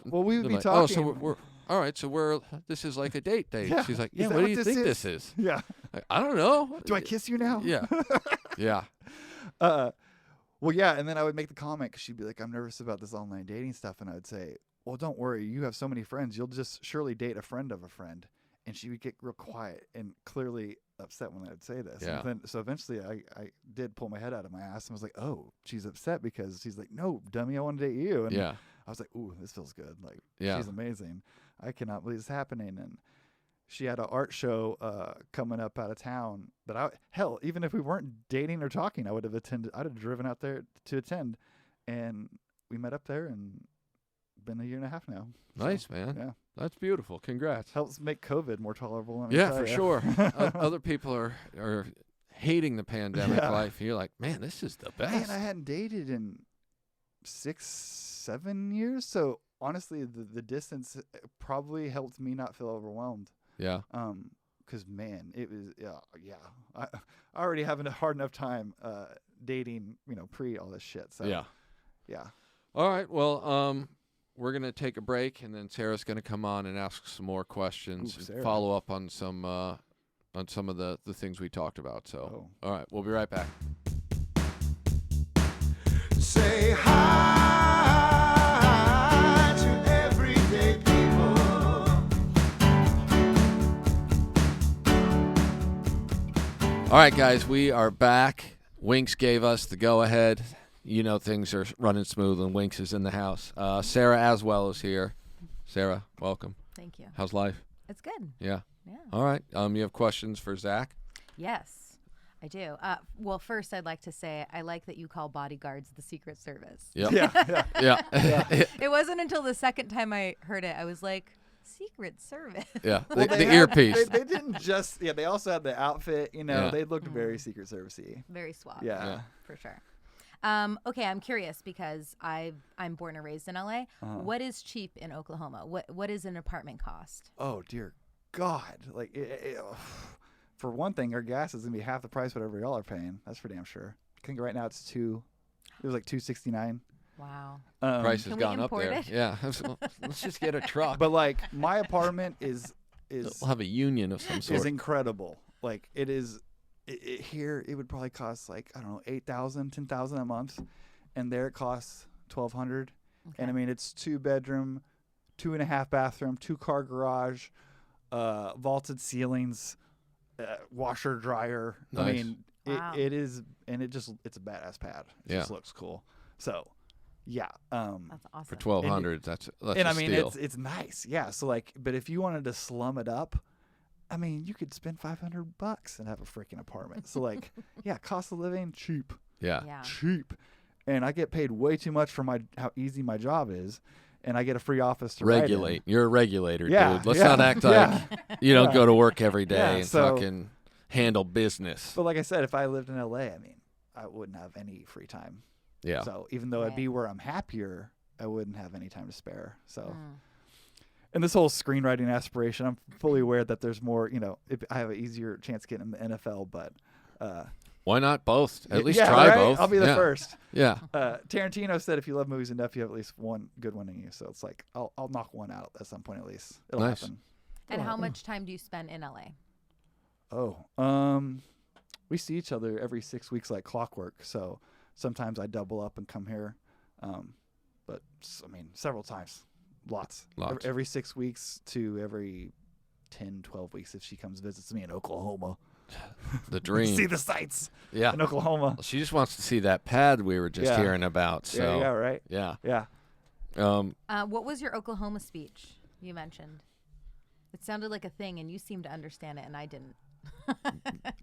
Well, we would be like, talking. Oh, so we're all right. So this is like a date. Yeah. She's like, yeah. What do you think this is? Yeah. I don't know. Do I kiss you now? Yeah. Yeah. Well, yeah, and then I would make the comment because she'd be like, I'm nervous about this online dating stuff. And I would say, well, don't worry. You have so many friends. You'll just surely date a friend of a friend. And she would get real quiet and clearly upset when I would say this. Yeah. And then, so eventually I did pull my head out of my ass and was like, oh, she's upset because she's like, no, dummy, I want to date you. And Yeah. I was like, ooh, this feels good. Like, Yeah. she's amazing. I cannot believe this is happening. And she had an art show coming up out of town that hell, even if we weren't dating or talking, I would have attended. I'd have driven out there to attend, and we met up there and been a year and a half now. Nice, man. Yeah. That's beautiful. Congrats. Helps make COVID more tolerable. let me Yeah, tell for ya. sure. Other people are hating the pandemic Yeah. life. And you're like, man, this is the best. Man, I hadn't dated in 6-7 years, so honestly, the distance probably helped me not feel overwhelmed. Yeah. Because man, it was I already having a hard enough time dating, pre all this shit. So yeah. All right. Well, we're gonna take a break, and then Sarah's gonna come on and ask some more questions, Ooh, and Sarah. follow up on some of the things we talked about. So, all right, we'll be right back. Say hi to everyday people. All right, guys, we are back. Winks gave us the go-ahead. Things are running smooth, and Winks is in the house. Sarah Aswell is here. Sarah, welcome. Thank you. How's life? It's good. Yeah. Yeah. All right. You have questions for Zach? Yes, I do. Well, first, I'd like to say I like that you call bodyguards the Secret Service. Yep. Yeah. Yeah. It wasn't until the second time I heard it, I was like, Secret Service. Yeah. Well, The they earpiece. They didn't just. Yeah, they also had the outfit. Yeah. They looked very Secret Service-y. Very suave. Yeah. For sure. Okay, I'm curious because I'm born and raised in LA. What is cheap in Oklahoma? What is an apartment cost? Oh dear God! Like, for one thing, our gas is gonna be half the price whatever y'all are paying. That's for damn sure. I think right now it's It was like $2.69. Wow. Price has Can we gone up import there. it? Yeah. Let's just get a truck. But like my apartment is We'll have a union of some sort. is incredible. Like it is. Here it would probably cost like I don't know $8,000, $10,000 a month, and there it costs $1,200. Okay. And I mean it's 2-bedroom, 2.5 bathroom, 2-car garage, vaulted ceilings, washer dryer. Nice. I mean Wow. it is, and it's a badass pad. It just looks cool. So yeah, That's awesome. For 1,200, that's and a I mean steal. it's nice. Yeah. So like, but if you wanted to slum it up, I mean, you could spend $500 and have a freaking apartment. So like, yeah, cost of living cheap, Yeah. Yeah. cheap, and I get paid way too much for how easy my job is, and I get a free office to write in. Regulate. You're a regulator, Yeah, dude. Let's yeah, not act like yeah. you don't Yeah. go to work every day Yeah, and so- fucking handle business. But like I said, if I lived in LA, I mean, I wouldn't have any free time. Yeah. So even though I'd Right. be where I'm happier, I wouldn't have any time to spare. So. Mm. And this whole screenwriting aspiration, I'm fully aware that there's more, if I have an easier chance getting in the NFL, but Why not both? At least yeah, try right? both. I'll be the Yeah. first. Yeah. Tarantino said if you love movies enough, you have at least one good one in you. So it's like I'll knock one out at some point at least. It'll Nice. happen. And how much time do you spend in LA? We see each other every 6 weeks like clockwork. So sometimes I double up and come here, but I mean several times, lots. Every 6 weeks to every 10, 12 weeks if she comes visits me in Oklahoma. The dream. See the sights Yeah. in Oklahoma. She just wants to see that pad we were just Yeah. hearing about. So Yeah, right. yeah. Yeah. What was your Oklahoma speech you mentioned? It sounded like a thing, and you seemed to understand it, and I didn't.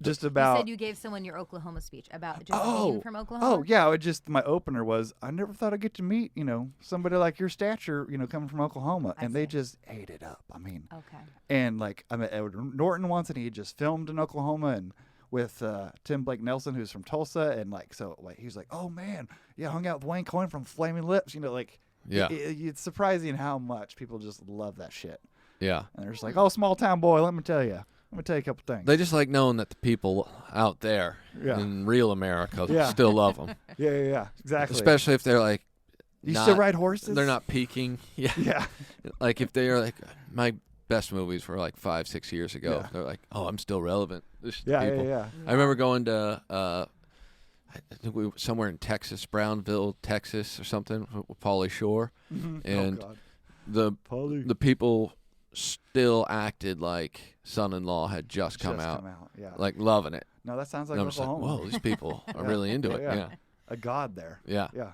Just You about. said you gave someone your Oklahoma speech about just being from Oh, Oklahoma. yeah. My opener was, I never thought I'd get to meet, somebody like your stature, coming from Oklahoma. I And they see. just ate it up. I mean, Okay. and like I met Edward Norton once, and he just filmed in Oklahoma, and with Tim Blake Nelson, who's from Tulsa, and he was like, oh man, yeah, hung out with Wayne Coyne from Flaming Lips, Yeah. it's surprising how much people just love that shit, Yeah. and they're just like, oh, small town boy, let me tell you a couple things. They just like knowing that the people out there Yeah. in real America Yeah. still love them. yeah, exactly. Especially if they're like, you not- still ride horses? they're not peaking. Yeah. Yeah, Like if they're like, my best movies were like 5-6 years ago. Yeah. They're like, oh, I'm still relevant. This Yeah, people. yeah. I remember going to I think we were somewhere in Texas, Brownville, Texas, or something, with Pauly Shore, and oh, God. the Pauly. the people still acted like Son-in-Law had just come out, Yeah. like loving it. No, that sounds like And I'm just like, Oklahoma. whoa, these people are Yeah. really into Yeah, it. yeah. Yeah, A god there. yeah. Yeah.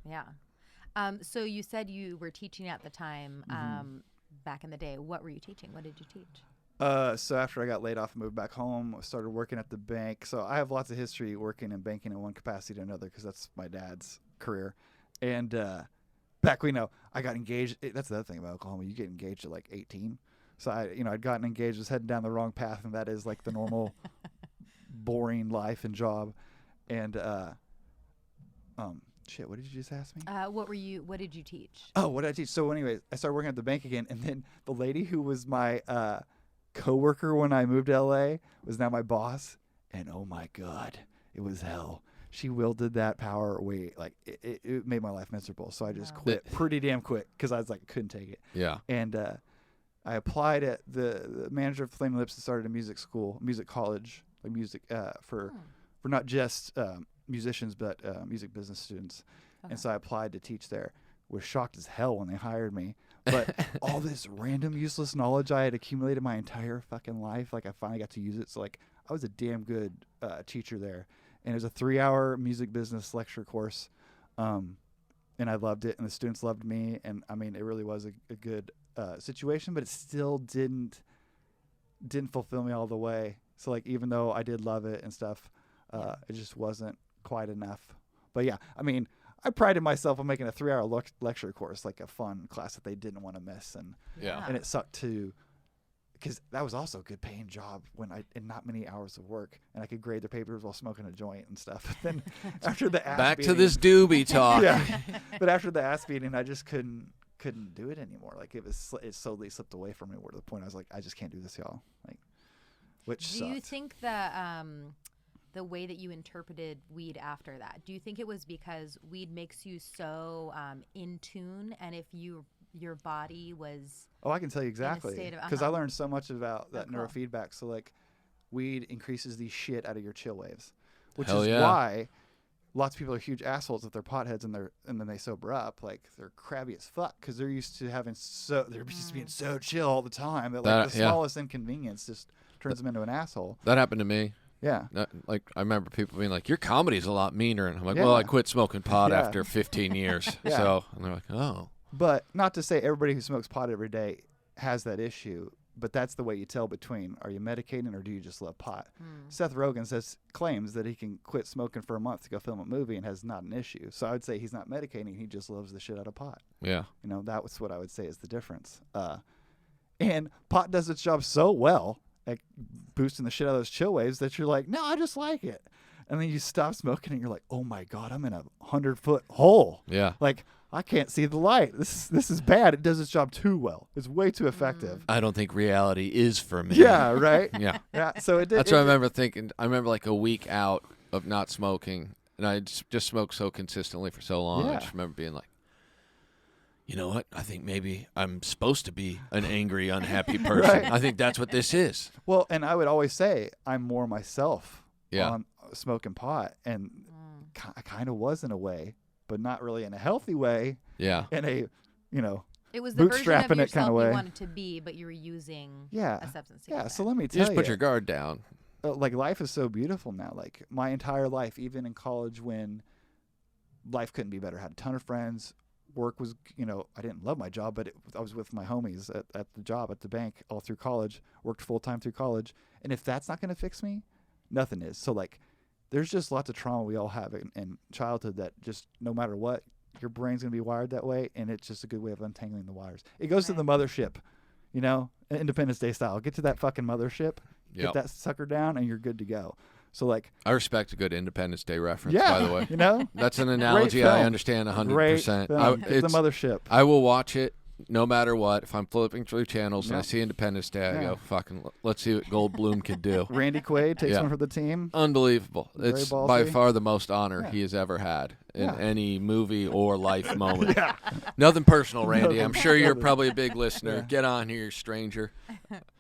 Yeah. So you said you were teaching at the time. Back in the day, what were you teaching? What did you teach? So after I got laid off and moved back home, I started working at the bank. So I have lots of history working in banking in one capacity to another because that's my dad's career. And back I got engaged. That's the other thing about Oklahoma. You get engaged at like 18. So I'd gotten engaged, was heading down the wrong path, and that is like the normal boring life and job. And shit, what did you just ask me? What did you teach? Oh, what did I teach? So anyways, I started working at the bank again, and then the lady who was my coworker when I moved to LA was now my boss, and oh my God, it was hell. She wielded that power away, like it made my life miserable. So I just quit pretty damn quick because I was like, couldn't take it. Yeah. And I applied at the manager of Flaming Lips and started a music college, like music for not just musicians but music business students. Okay. And so I applied to teach there. Was shocked as hell when they hired me. But all this random useless knowledge I had accumulated my entire fucking life, like I finally got to use it. So like I was a damn good teacher there. And it was a 3-hour music business lecture course. And I loved it, and the students loved me. And I mean, it really was a good situation, but it still didn't fulfill me all the way. So like, even though I did love it and stuff, it just wasn't quite enough. But yeah, I mean, I prided myself on making a 3-hour lecture course, like a fun class that they didn't want to miss. And and it sucked too, because that was also a good paying job in not many hours of work, and I could grade their papers while smoking a joint and stuff. But then after the ass Back to beating- this doobie talk. yeah. But after the ass beating, I just couldn't do it anymore. Like it slowly slipped away from me, where to the point I was like, I just can't do this, y'all. Like, which Do sucked. you think the way that you interpreted weed after that, do you think it was because weed makes you so in tune, and if your body was Oh, I can tell you exactly, state of- because I learned so much about that cool. neurofeedback. So like, weed increases the shit out of your chill waves, which Hell is yeah. why lots of people are huge assholes if they're potheads and then they sober up. Like they're crabby as fuck because they're used to they're used to being so chill all the time that like the smallest inconvenience just turns them into an asshole. That happened to me. Yeah. Like I remember people being like, "Your comedy's a lot meaner," and I'm like, Yeah. "Well, I quit smoking pot Yeah. after 15 years." Yeah. So, and they're like, "Oh, But not to say everybody who smokes pot every day has that issue, but that's the way you tell between, are you medicating or do you just love pot? Seth Rogen claims that he can quit smoking for a month to go film a movie and has not an issue. So I would say he's not medicating, he just loves the shit out of pot. yeah." That was what I would say is the difference. And pot does its job so well at boosting the shit out of those chill waves that you're like, no, I just like it. And then you stop smoking and you're like, oh my God, I'm in a 100-foot hole. Yeah. Like, I can't see the light. This is bad. It does its job too well. It's way too effective. I don't think reality is for me. Yeah, right? Yeah. Yeah. So it did. That's what I remember thinking. I remember like a week out of not smoking, and I just smoked so consistently for so long. I Yeah. just remember being like, you know what? I think maybe I'm supposed to be an angry, unhappy person. Right. I think that's what this is. Well, and I would always say I'm more myself Yeah. on smoking pot. And I kind of was in a way, but not really in a healthy way. Yeah. In a, it was the version of bootstrapping it yourself kinda you way. wanted to be, but you were using Yeah. a substance. Yeah. together. So let me You tell just put your guard down. like life is so beautiful now. Like my entire life, even in college when life couldn't be better, had a ton of friends. Work was, I didn't love my job, but I was with my homies at the job at the bank all through college, worked full time through college. And if that's not going to fix me, nothing is. So like, there's just lots of trauma we all have in childhood that just no matter what, your brain's going to be wired that way. And it's just a good way of untangling the wires. It goes to the mothership, Independence Day style. Get to that fucking mothership, Yep. get that sucker down, and you're good to go. So like, I respect a good Independence Day reference, yeah, by the way. That's an analogy film. I understand 100%. Great film. Get the It's- mothership. I will watch it no matter what, if I'm flipping through channels and I Yep. see Independence Day, I Yeah. go, fucking, let's see what Goldblum could do. Randy Quaid takes Yeah. one for the team. Unbelievable. Very It's by ballsy. far the most honor Yeah. he has ever had in Yeah. any movie or life moment. Nothing personal, Randy. I'm sure you're Nothing. probably a big listener. Yeah. Get on here, stranger.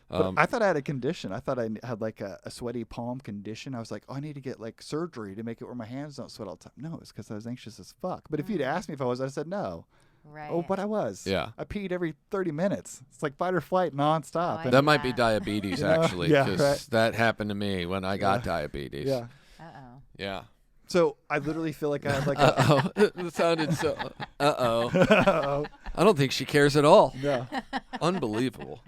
But I thought I had a condition. I thought I had like a sweaty palm condition. I was like, oh, I need to get like surgery to make it where my hands don't sweat all the time. No, it's because I was anxious as fuck. But if you'd asked me if I was, I said no. Right. Oh, but I was. Yeah. I peed every 30 minutes. It's like fight or flight nonstop. Oh, And- that might be Yeah. diabetes, You know? actually, Yeah, because right. that happened to me when I got diabetes. yeah. Uh-oh. Yeah. So I literally feel like I had like a. Uh-oh. It sounded so... Uh-oh. Uh-oh. I don't think she cares at all. No. Unbelievable.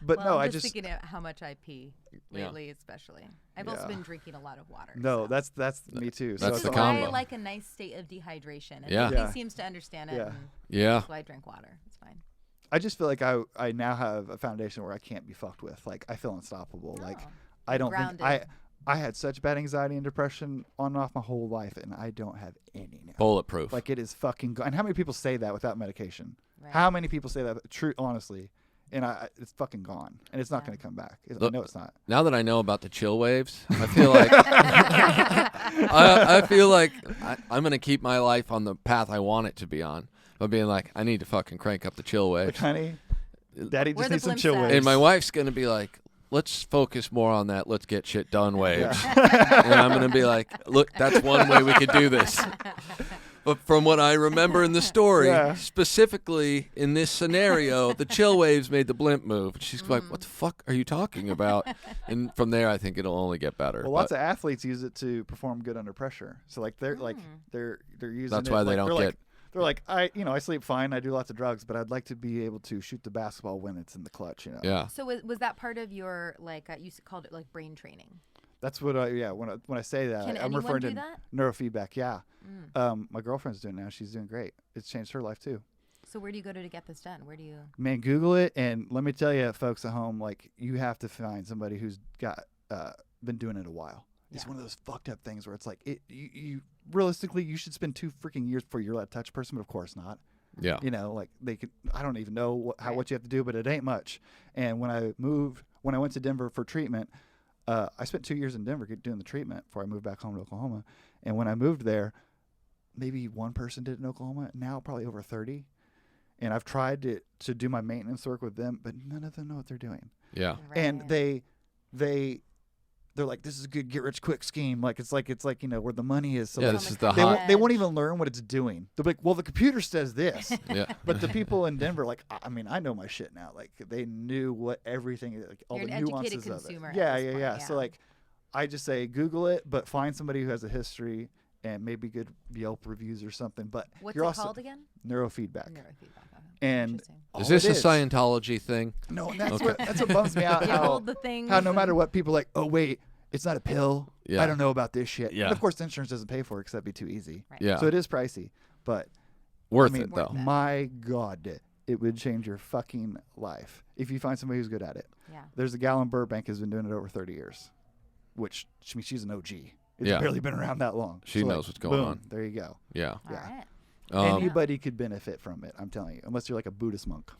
But Well, no, I'm I just just. thinking of how much I pee Yeah. lately, especially. I've also Yeah. been drinking a lot of water. No, so. that's me too. That's it's the all- combo. I like a nice state of dehydration, and Yeah. he Yeah. seems to understand it. Yeah. And Yeah. so I drink water. It's fine. I just feel like I now have a foundation where I can't be fucked with. Like I feel unstoppable. Like Oh. I don't Grounded. think I had such bad anxiety and depression on and off my whole life, and I don't have any now. Bulletproof. Like it is fucking gone. And how many people say that without medication? Right. How many people say that? True, honestly, and it's fucking gone, and it's not Yeah. going to come back. I Look- know it's not. Now that I know about the chill waves, I feel like I feel like I'm gonna keep my life on the path I want it to be on. By being like, I need to fucking crank up the chill Like, waves, honey, Daddy Where just the needs some blimps chill at? waves. and my wife's gonna be like, let's focus more on that. Let's get shit done waves, and I'm gonna be like, look, that's one way we could do this. But from what I remember in the story, Yeah. specifically in this scenario, the chill waves made the blimp move. She's like, "What the fuck are you talking about?" And from there, I think it'll only get better. Well, lots of athletes use it to perform good under pressure. So like they're using. That's it, why they like, don't they're get- Like, they're like I sleep fine. I do lots of drugs, but I'd like to be able to shoot the basketball when it's in the clutch. You know. Yeah. So was that part of your called it like brain training? That's what when I say that Can I'm anyone referring do to that? neurofeedback. Yeah. My girlfriend's doing it now. She's doing great. It's changed her life too. So where do you go to get this done? Where do you? Man, Google it, and let me tell you, folks at home, like you have to find somebody who's got been doing it a while. It's Yeah. one of those fucked up things where it's like you realistically you should spend 2 freaking years before you're allowed to touch a person, but of course not. Yeah. You know, like they could. I don't even know what Right. you have to do, but it ain't much. And when I went to Denver for treatment, I spent 2 years in Denver doing the treatment before I moved back home to Oklahoma. And when I moved there, maybe one person did it in Oklahoma. Now probably over 30. And I've tried to do my maintenance work with them, but none of them know what they're doing. Yeah. And Right. they're like, this is a good get rich quick scheme. Like it's like where the money is. So Yeah, like, this on is the the they hot. won't, they won't even learn what it's doing. They'll be like, well, the computer says this. Yeah. But the people in Denver, like, I mean, I know my shit now. Like, they knew what everything, like, all You're the an educated nuances of it. consumer at Yeah, this yeah, point, yeah. So, yeah. like, I just say Google it, but find somebody who has a history and maybe good Yelp reviews or something. But What's you're it also called again? neurofeedback. Neurofeedback. Okay. And Interesting. all Is this it a Scientology thing? No, and that's Okay. what bums me out. You how, hold the thing. how no matter what, people are like, oh wait, it's not a pill. Yeah. I don't know about this shit. Yeah. And of course, the insurance doesn't pay for it because that'd be too easy. Right. Yeah. So it is pricey, but Worth I mean, it though. Worth it. my God, it would change your fucking life if you find somebody who's good at it. Yeah. There's a gal in Burbank who's been doing it over 30 years, which I mean, she's an OG. It's Yeah. barely been around that long. She So, knows like, what's going boom, on. There you go. Yeah. All Yeah. right. Anybody could benefit from it. I'm telling you, unless you're like a Buddhist monk.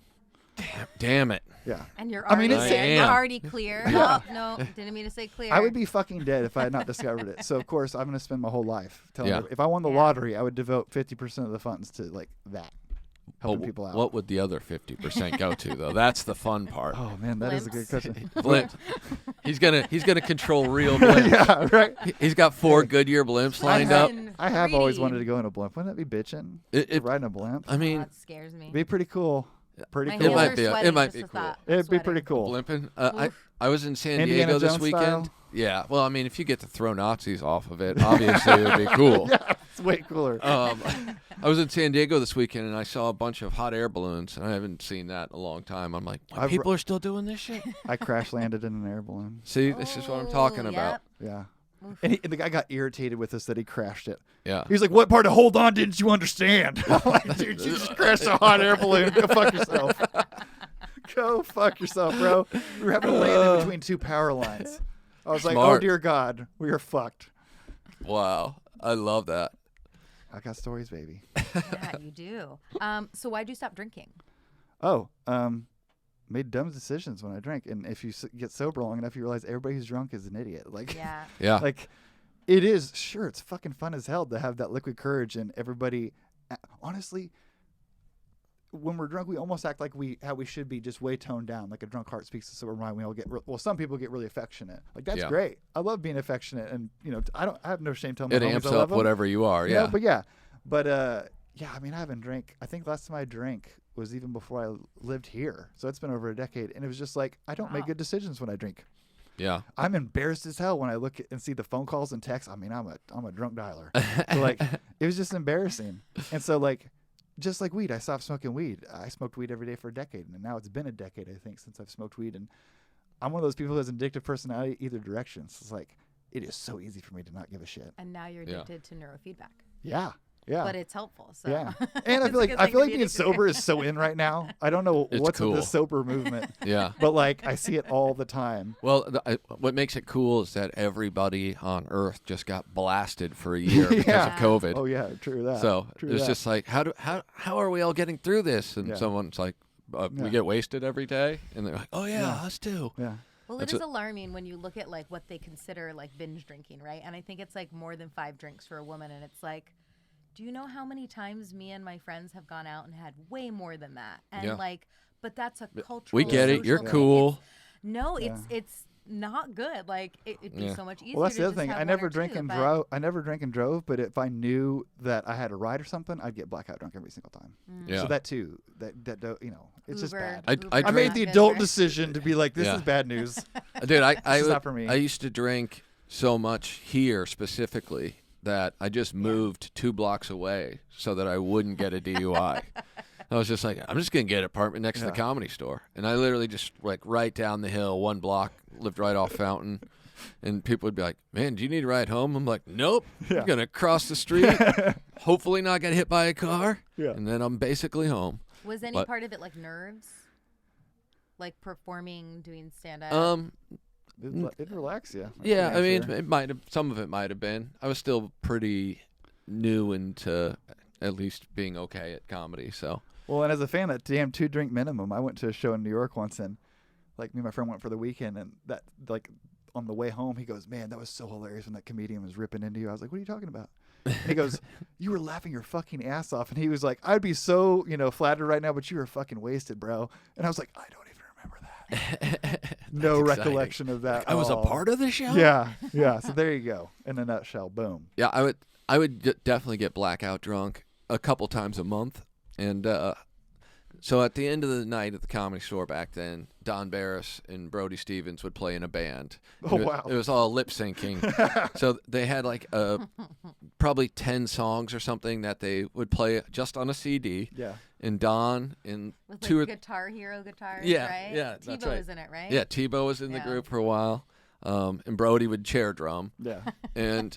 Damn it. Yeah. And you're I mean, already it's- there. I You're am. already clear. Yeah. Oh, no, didn't mean to say clear. I would be fucking dead if I had not discovered it. So of course I'm going to spend my whole life telling Yeah. everybody- if I won the Yeah. lottery, I would devote 50% of the funds to like that, helping But people out. what would the other 50% go to though? That's the fun part. Oh man, that is a good Blimps. question. Blimp. He's gonna control real blimps. Yeah, right. He's got 4 Goodyear blimps lined up. I have always wanted to Reading. go in a blimp. Wouldn't that be bitching? It- Riding a blimp. I mean, That scares me. Be pretty cool. Pretty My cool. It might hands be- are it sweating might just be the cool. thought of It'd be sweating. pretty cool. blimping. Oof. I was in San Indiana Diego this Jones weekend. style? Yeah. Well, I mean, if you get to throw Nazis off of it, obviously it would be cool. Yeah, it's way cooler. I was in San Diego this weekend and I saw a bunch of hot air balloons, and I haven't seen that in a long time. I'm like, I've people are still doing this shit. I crash landed in an air balloon. See, this is what I'm talking Oh, about. yep. Yeah. And the guy got irritated with us that he crashed it. Yeah. He was like, "What part of hold on didn't you understand?" I'm like, dude, you just crashed a hot air balloon. Go fuck yourself. Go fuck yourself, bro. We were having to land in between 2 power lines. I was like, "Oh Smart. dear God, we are fucked." Wow. I love that. I got stories, baby. Yeah, you do. So why'd you stop drinking? Made dumb decisions when I drank. And if you get sober long enough, you realize everybody who's drunk is an idiot. Like, Yeah. Yeah. like it is. Sure, it's fucking fun as hell to have that liquid courage, and everybody. Honestly, when we're drunk, we almost act like how we should be, just way toned down. Like a drunk heart speaks to sober mind. We all get some people get really affectionate. Like that's Yeah. great. I love being affectionate, and I have no shame telling my It homies amps I love up them. whatever you are. You Yeah. know, but yeah. I mean, I haven't drank. I think last time I drank was even before I lived here. So it's been over a decade, and it was just like I don't make Wow. good decisions when I drink. Yeah. I'm embarrassed as hell when I look and see the phone calls and texts. I mean, I'm a drunk dialer. So like, it was just embarrassing. And so like, just like weed, I stopped smoking weed. I smoked weed every day for a decade, and now it's been a decade, I think, since I've smoked weed. And I'm one of those people who has an addictive personality either direction. So it's like, it is so easy for me to not give a shit. And now you're Yeah. addicted to neurofeedback. Yeah. Yeah. But it's helpful. So. Yeah. And I It's feel a like good I thing feel to like be being addicted to. sober is so in right now. I don't know It's what's with cool. the sober movement, Yeah. but like I see it all the time. Well, what makes it cool is that everybody on Earth just got blasted for a year because Yeah. of COVID. Oh yeah, true that. So True it's that. just like, how are we all getting through this? And Yeah. someone's like, Yeah. we get wasted every day, and they're like, oh yeah, Yeah. us too. Yeah. Well, That's it is alarming when you look at like what they consider like binge drinking, right? And I think it's like more than 5 drinks for a woman. And it's like, do you know how many times me and my friends have gone out and had way more than that? And Yeah. like, but that's a cultural. We get it. You're social thing. cool. It's- no, Yeah. it's not good. Like it'd be Yeah. so much easier. Well, that's to the other just thing. have I one never or drank two, and but- drove. I never drank and drove, but if I knew that I had a ride or something, I'd get blackout drunk every single time. Yeah. So that too. It's just Uber- bad. I I made drink- the Not adult good, right? decision to be like, this Yeah. is bad news. Dude, is not for me. I used to drink so much here specifically that I just moved 2 blocks away so that I wouldn't get a DUI. I was just like, I'm just gonna get an apartment next to the Yeah. Comedy Store, and I literally just like right down the hill, 1 block, lived right off Fountain, and people would be like, "Man, do you need a ride home?" I'm like, "Nope, Yeah. I'm gonna cross the street, hopefully not get hit by a car, Yeah. and then I'm basically home." Was any But- part of it like nerves? Like performing, doing stand up? It relax you. Yeah, I mean, sure. it might have. Some of it might have been. I was still pretty new into at least being okay at comedy. So Well, and as a fan of that damn 2 drink minimum, I went to a show in New York once, and like me and my friend went for the weekend, and that like on the way home, he goes, "Man, that was so hilarious when that comedian was ripping into you." I was like, "What are you talking about?" And he goes, "You were laughing your fucking ass off," and he was like, "I'd be so flattered right now, but you were fucking wasted, bro." And I was like, "I don't even remember that. No That's exciting. recollection of that. I was a at all." part of the show. Yeah, yeah. So there you go. In a nutshell, boom. Yeah, I would definitely get blackout drunk a couple times a month, and so at the end of the night at the Comedy Store back then, Don Barris and Brody Stevens would play in a band. Oh, It was- wow. It was all lip syncing. So they had like probably 10 songs or something that they would play just on a CD. Yeah. And Don and With 2 or like Guitar Hero guitars, Yeah, right? yeah, that's Tebow right. was in it, right? yeah, Tebow was in the Yeah. group for a while, and Brody would chair drum, Yeah. and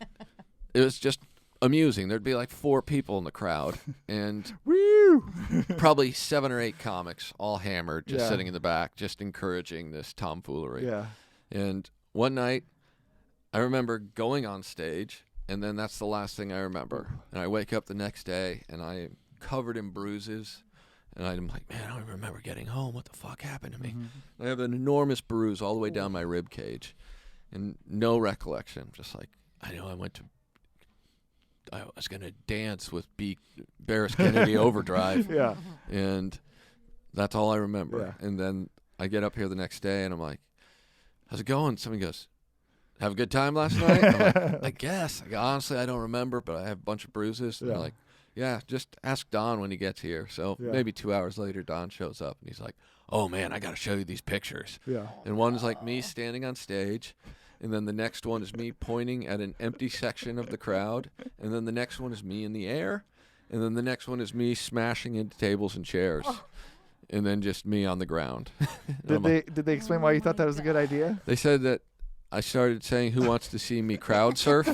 it was just amusing. There'd be like 4 people in the crowd, and Woo! probably 7 or 8 comics, all hammered, just Yeah. sitting in the back, just encouraging this tomfoolery. Yeah. And one night, I remember going on stage, and then that's the last thing I remember. And I wake up the next day, and I am covered in bruises, and I'm like, man, I don't even remember getting home. What the fuck happened to me? I have an enormous bruise all the way down my rib cage, and no recollection. Just like, I know I was gonna dance with Barris Kennedy Overdrive. Yeah. And that's all I remember. Yeah. And then I get up here the next day, and I'm like, how's it going? Somebody goes, have a good time last night? I'm like, I guess. Honestly, I don't remember, but I have a bunch of bruises. And Yeah. they're like, yeah, just ask Don when he gets here. So Yeah. maybe 2 hours later, Don shows up, and he's like, oh, man, I got to show you these pictures. Yeah. And one's like me standing on stage, and then the next one is me pointing at an empty section of the crowd, and then the next one is me in the air, and then the next one is me smashing into tables and chairs, and then just me on the ground. And I'm Did they explain why you thought that was a good idea? They said that I started saying, who wants to see me crowd surf?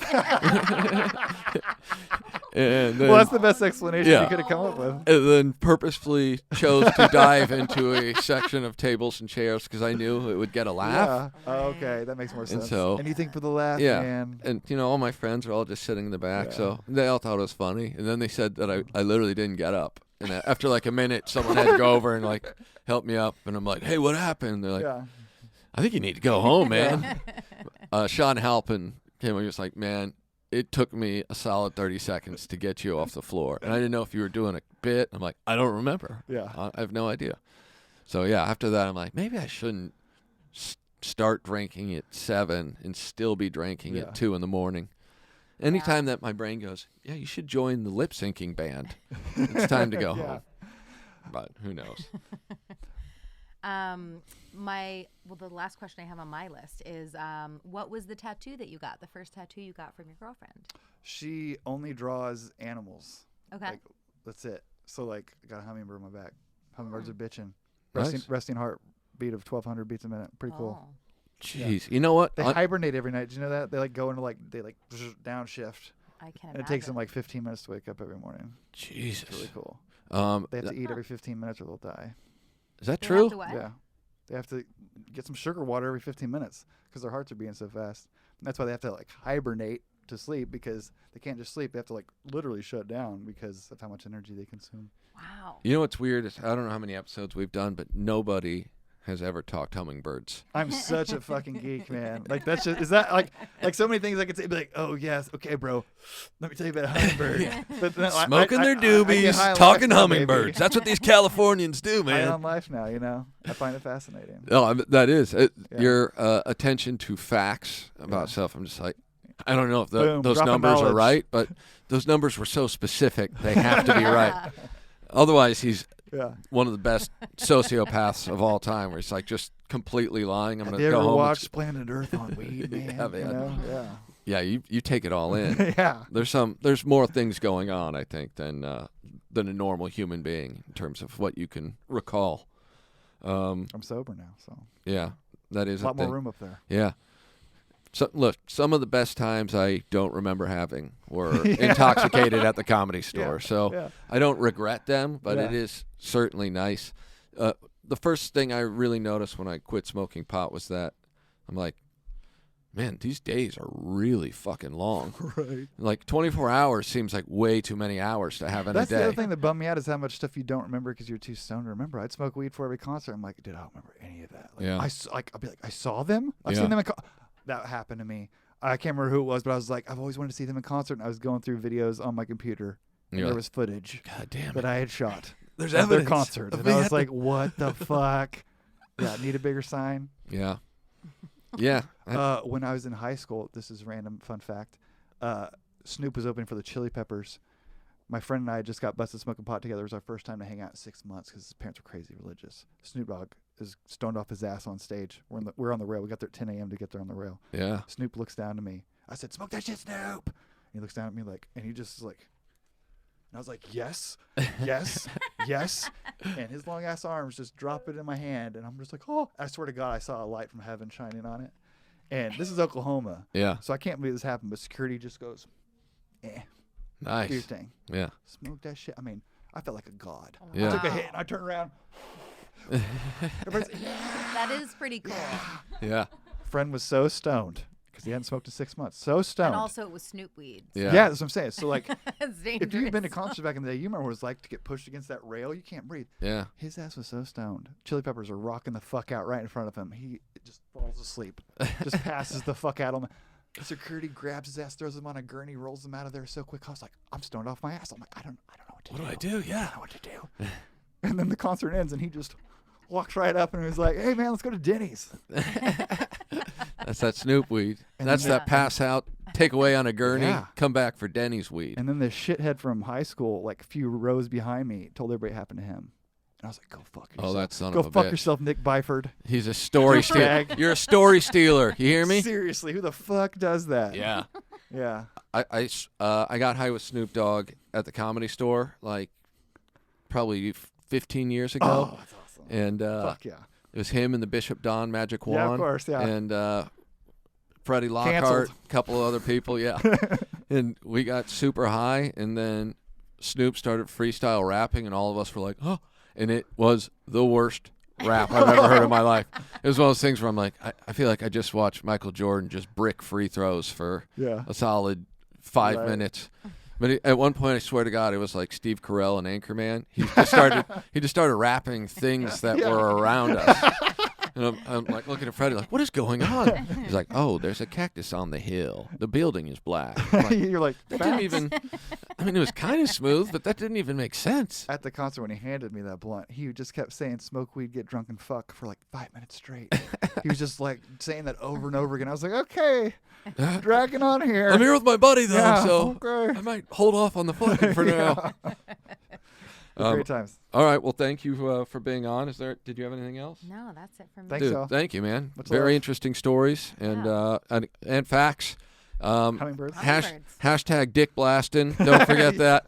And then, Well, that's the best explanation Yeah. you could have come up with. and then purposefully chose to dive into a section of tables and chairs because I knew it would get a laugh. Yeah. Oh, okay, that makes more sense. so- Anything for the laugh, Yeah. man. And, all my friends were all just sitting in the back, Yeah. so they all thought it was funny. And then they said that I literally didn't get up. And after like a minute, someone had to go over and like help me up. And I'm like, hey, what happened? They're like, Yeah. I think you need to go home, man. Sean Halpin came and he was like, man, it took me a solid 30 seconds to get you off the floor. And I didn't know if you were doing a bit. I'm like, I don't remember. Yeah. I have no idea. So, yeah, after that, I'm like, maybe I shouldn't start drinking at 7 and still be drinking Yeah. at 2 in the morning. Anytime that my brain goes, yeah, you should join the lip syncing band. It's time to go Yeah. home. But who knows? The last question I have on my list is, what was the tattoo that you got? The first tattoo you got from your girlfriend? She only draws animals. Okay. Like, that's it. So, like, I got a hummingbird on my back. Hummingbirds are bitching. Nice. Resting heartbeat of 1,200 beats a minute. Pretty cool. Oh. Jeez. You know what? They hibernate every night. Did you know that? They like go into they downshift. I can And imagine. it takes them like 15 minutes to wake up every morning. Jesus. It's really cool. They have to th- eat every 15 minutes or they'll die. is that They true? have to what? Yeah. They have to get some sugar water every 15 minutes because their hearts are beating so fast. And that's why they have to like hibernate to sleep, because they can't just sleep. They have to like literally shut down because of how much energy they consume. Wow. You know what's weird is I don't know how many episodes we've done, but nobody has ever talked hummingbirds. I'm such a fucking geek, man. Like that's just, is that like so many things I could say, be like, oh yes, okay, bro, let me tell you about a hummingbird. But no, Smoking their I get doobies, high on talking life now, baby. hummingbirds. That's what these Californians do, High man. on life now, you know. I find it fascinating. No, that is Yeah. your attention to facts about stuff. I'm just like, I don't know if Boom, those dropping numbers are knowledge. right, but those numbers were so specific, they have to be right. Otherwise, he's Yeah. one of the best sociopaths of all time, where he's like just completely lying. I'm Have going you to go ever home. watched Planet Earth on weed, man? Yeah, man. You know? Yeah. Yeah, you take it all in. Yeah. There's more things going on, I think, than a normal human being in terms of what you can recall. I'm sober now, so Yeah, that is a lot more thing. room up there. Yeah. So, look, some of the best times I don't remember having were intoxicated at the Comedy Store. So yeah. I don't regret them, but it Yeah. is certainly nice. The first thing I really noticed when I quit smoking pot was that I'm like, man, these days are really fucking long. Right. Like 24 hours seems like way too many hours to have in That's a day. the other thing that bummed me out, is how much stuff you don't remember because you're too stoned to remember. I'd smoke weed for every concert. I'm like, dude, I don't remember any of that. Like, Yeah. I'll be like, I saw them. I've Yeah. seen them in that happened to me. I can't remember who it was, but I was like, I've always wanted to see them in concert. And I was going through videos on my computer. And You're there like, was footage God damn that it. I had shot. There's of their evidence concert. of And I me was at the- like, what the fuck? Yeah, need a bigger sign. Yeah. Yeah. When I was in high school, this is random fun fact, Snoop was opening for the Chili Peppers. My friend and I just got busted smoking pot together. It was our first time to hang out in 6 months because his parents were crazy religious. Snoop Dogg is stoned off his ass on stage. We're on the rail. We got there at 10 a.m. to get there on the rail. Yeah. Snoop looks down to me. I said, "Smoke that shit, Snoop." And he looks down at me like, and he just is like, and I was like, yes, yes, yes. And his long ass arms just drop it in my hand. And I'm just like, oh, I swear to God, I saw a light from heaven shining on it. And this is Oklahoma. Yeah. So I can't believe this happened, but security just goes, do your Nice. thing. Yeah. Smoke that shit. I mean, I felt like a god. Yeah. I took a hit and I turned around. Everybody's, That is pretty cool. Yeah. friend was so stoned because he hadn't smoked in 6 months. So stoned. And also, it was Snoop weed. Yeah. yeah, that's what I'm saying. So like, It's if dangerous. you've been to concerts back in the day, you remember what it was like to get pushed against that rail. You can't breathe. Yeah. His ass was so stoned. Chili Peppers are rocking the fuck out right in front of him. He just falls asleep. Just passes the fuck out on the security, grabs his ass, throws him on a gurney, rolls him out of there so quick. I was like, I'm stoned off my ass. I'm like, I don't know what to do. What do I do? Yeah. I don't know what to do. And then the concert ends and he just walks right up and was like, hey man, let's go to Denny's. That's that Snoop weed. And That's then that pass out, take away on a gurney, Yeah. come back for Denny's weed. And then this shithead from high school, like a few rows behind me, told everybody it happened to him. And I was like, go fuck yourself. Oh, that son Go of a fuck bitch. yourself, Nick Byford. He's a story stealer. Douchebag. You're a story stealer. You hear me? Seriously, who the fuck does that? Yeah. Yeah. I got high with Snoop Dogg at the Comedy Store like probably 15 years ago. Oh, that's awesome. And Fuck yeah. it was him and the Bishop Don Magic Wand. Yeah, of course, yeah. And Freddie Lockhart, Canceled. a couple of other people, yeah. And we got super high, and then Snoop started freestyle rapping, and all of us were like, oh. And it was the worst rap I've ever heard in my life. It was one of those things where I'm like, I feel like I just watched Michael Jordan just brick free throws for Yeah. a solid 5 Right. minutes. But at one point, I swear to God, it was like Steve Carell and Anchorman. He just started rapping things that were around us. And I'm like looking at Freddie like, what is going on? He's like, oh, there's a cactus on the hill. The building is black. I'm like, You're like, that didn't even. I mean, it was kind of smooth, but that didn't even make sense. At the concert when he handed me that blunt, he just kept saying smoke weed, get drunk, and fuck for like 5 minutes straight. He was just like saying that over and over again. I was like, okay, dragging on here. I'm here with my buddy though, Yeah, so okay. I might hold off on the fucking for now. Great times. All right. Well, thank you for being on. Did you have anything else? No, that's it for me. Thanks, Dude, y'all. thank you, man. Much Very love. interesting stories and facts. Hummingbirds. Hashtag Dick Blastin'. Don't forget that.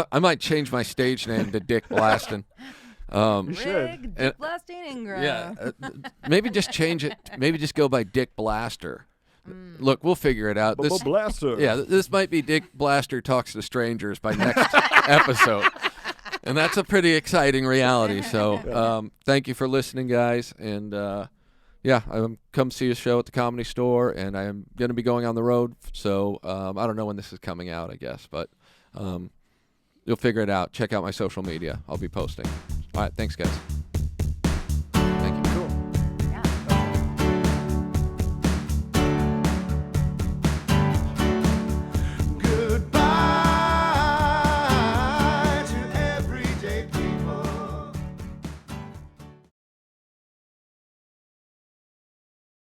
I might change my stage name to Dick Blastin'. You should. Rig, Dick Blasting Ingraham. Yeah. Maybe just change it. Maybe just go by Dick Blaster. Look, we'll figure it out. This, Blaster. yeah, this might be Dick Blaster Talks to Strangers by next episode. And that's a pretty exciting reality. So thank you for listening, guys. And, come see a show at the Comedy Store. And I'm going to be going on the road. So I don't know when this is coming out, I guess. But you'll figure it out. Check out my social media. I'll be posting. All right. Thanks, guys.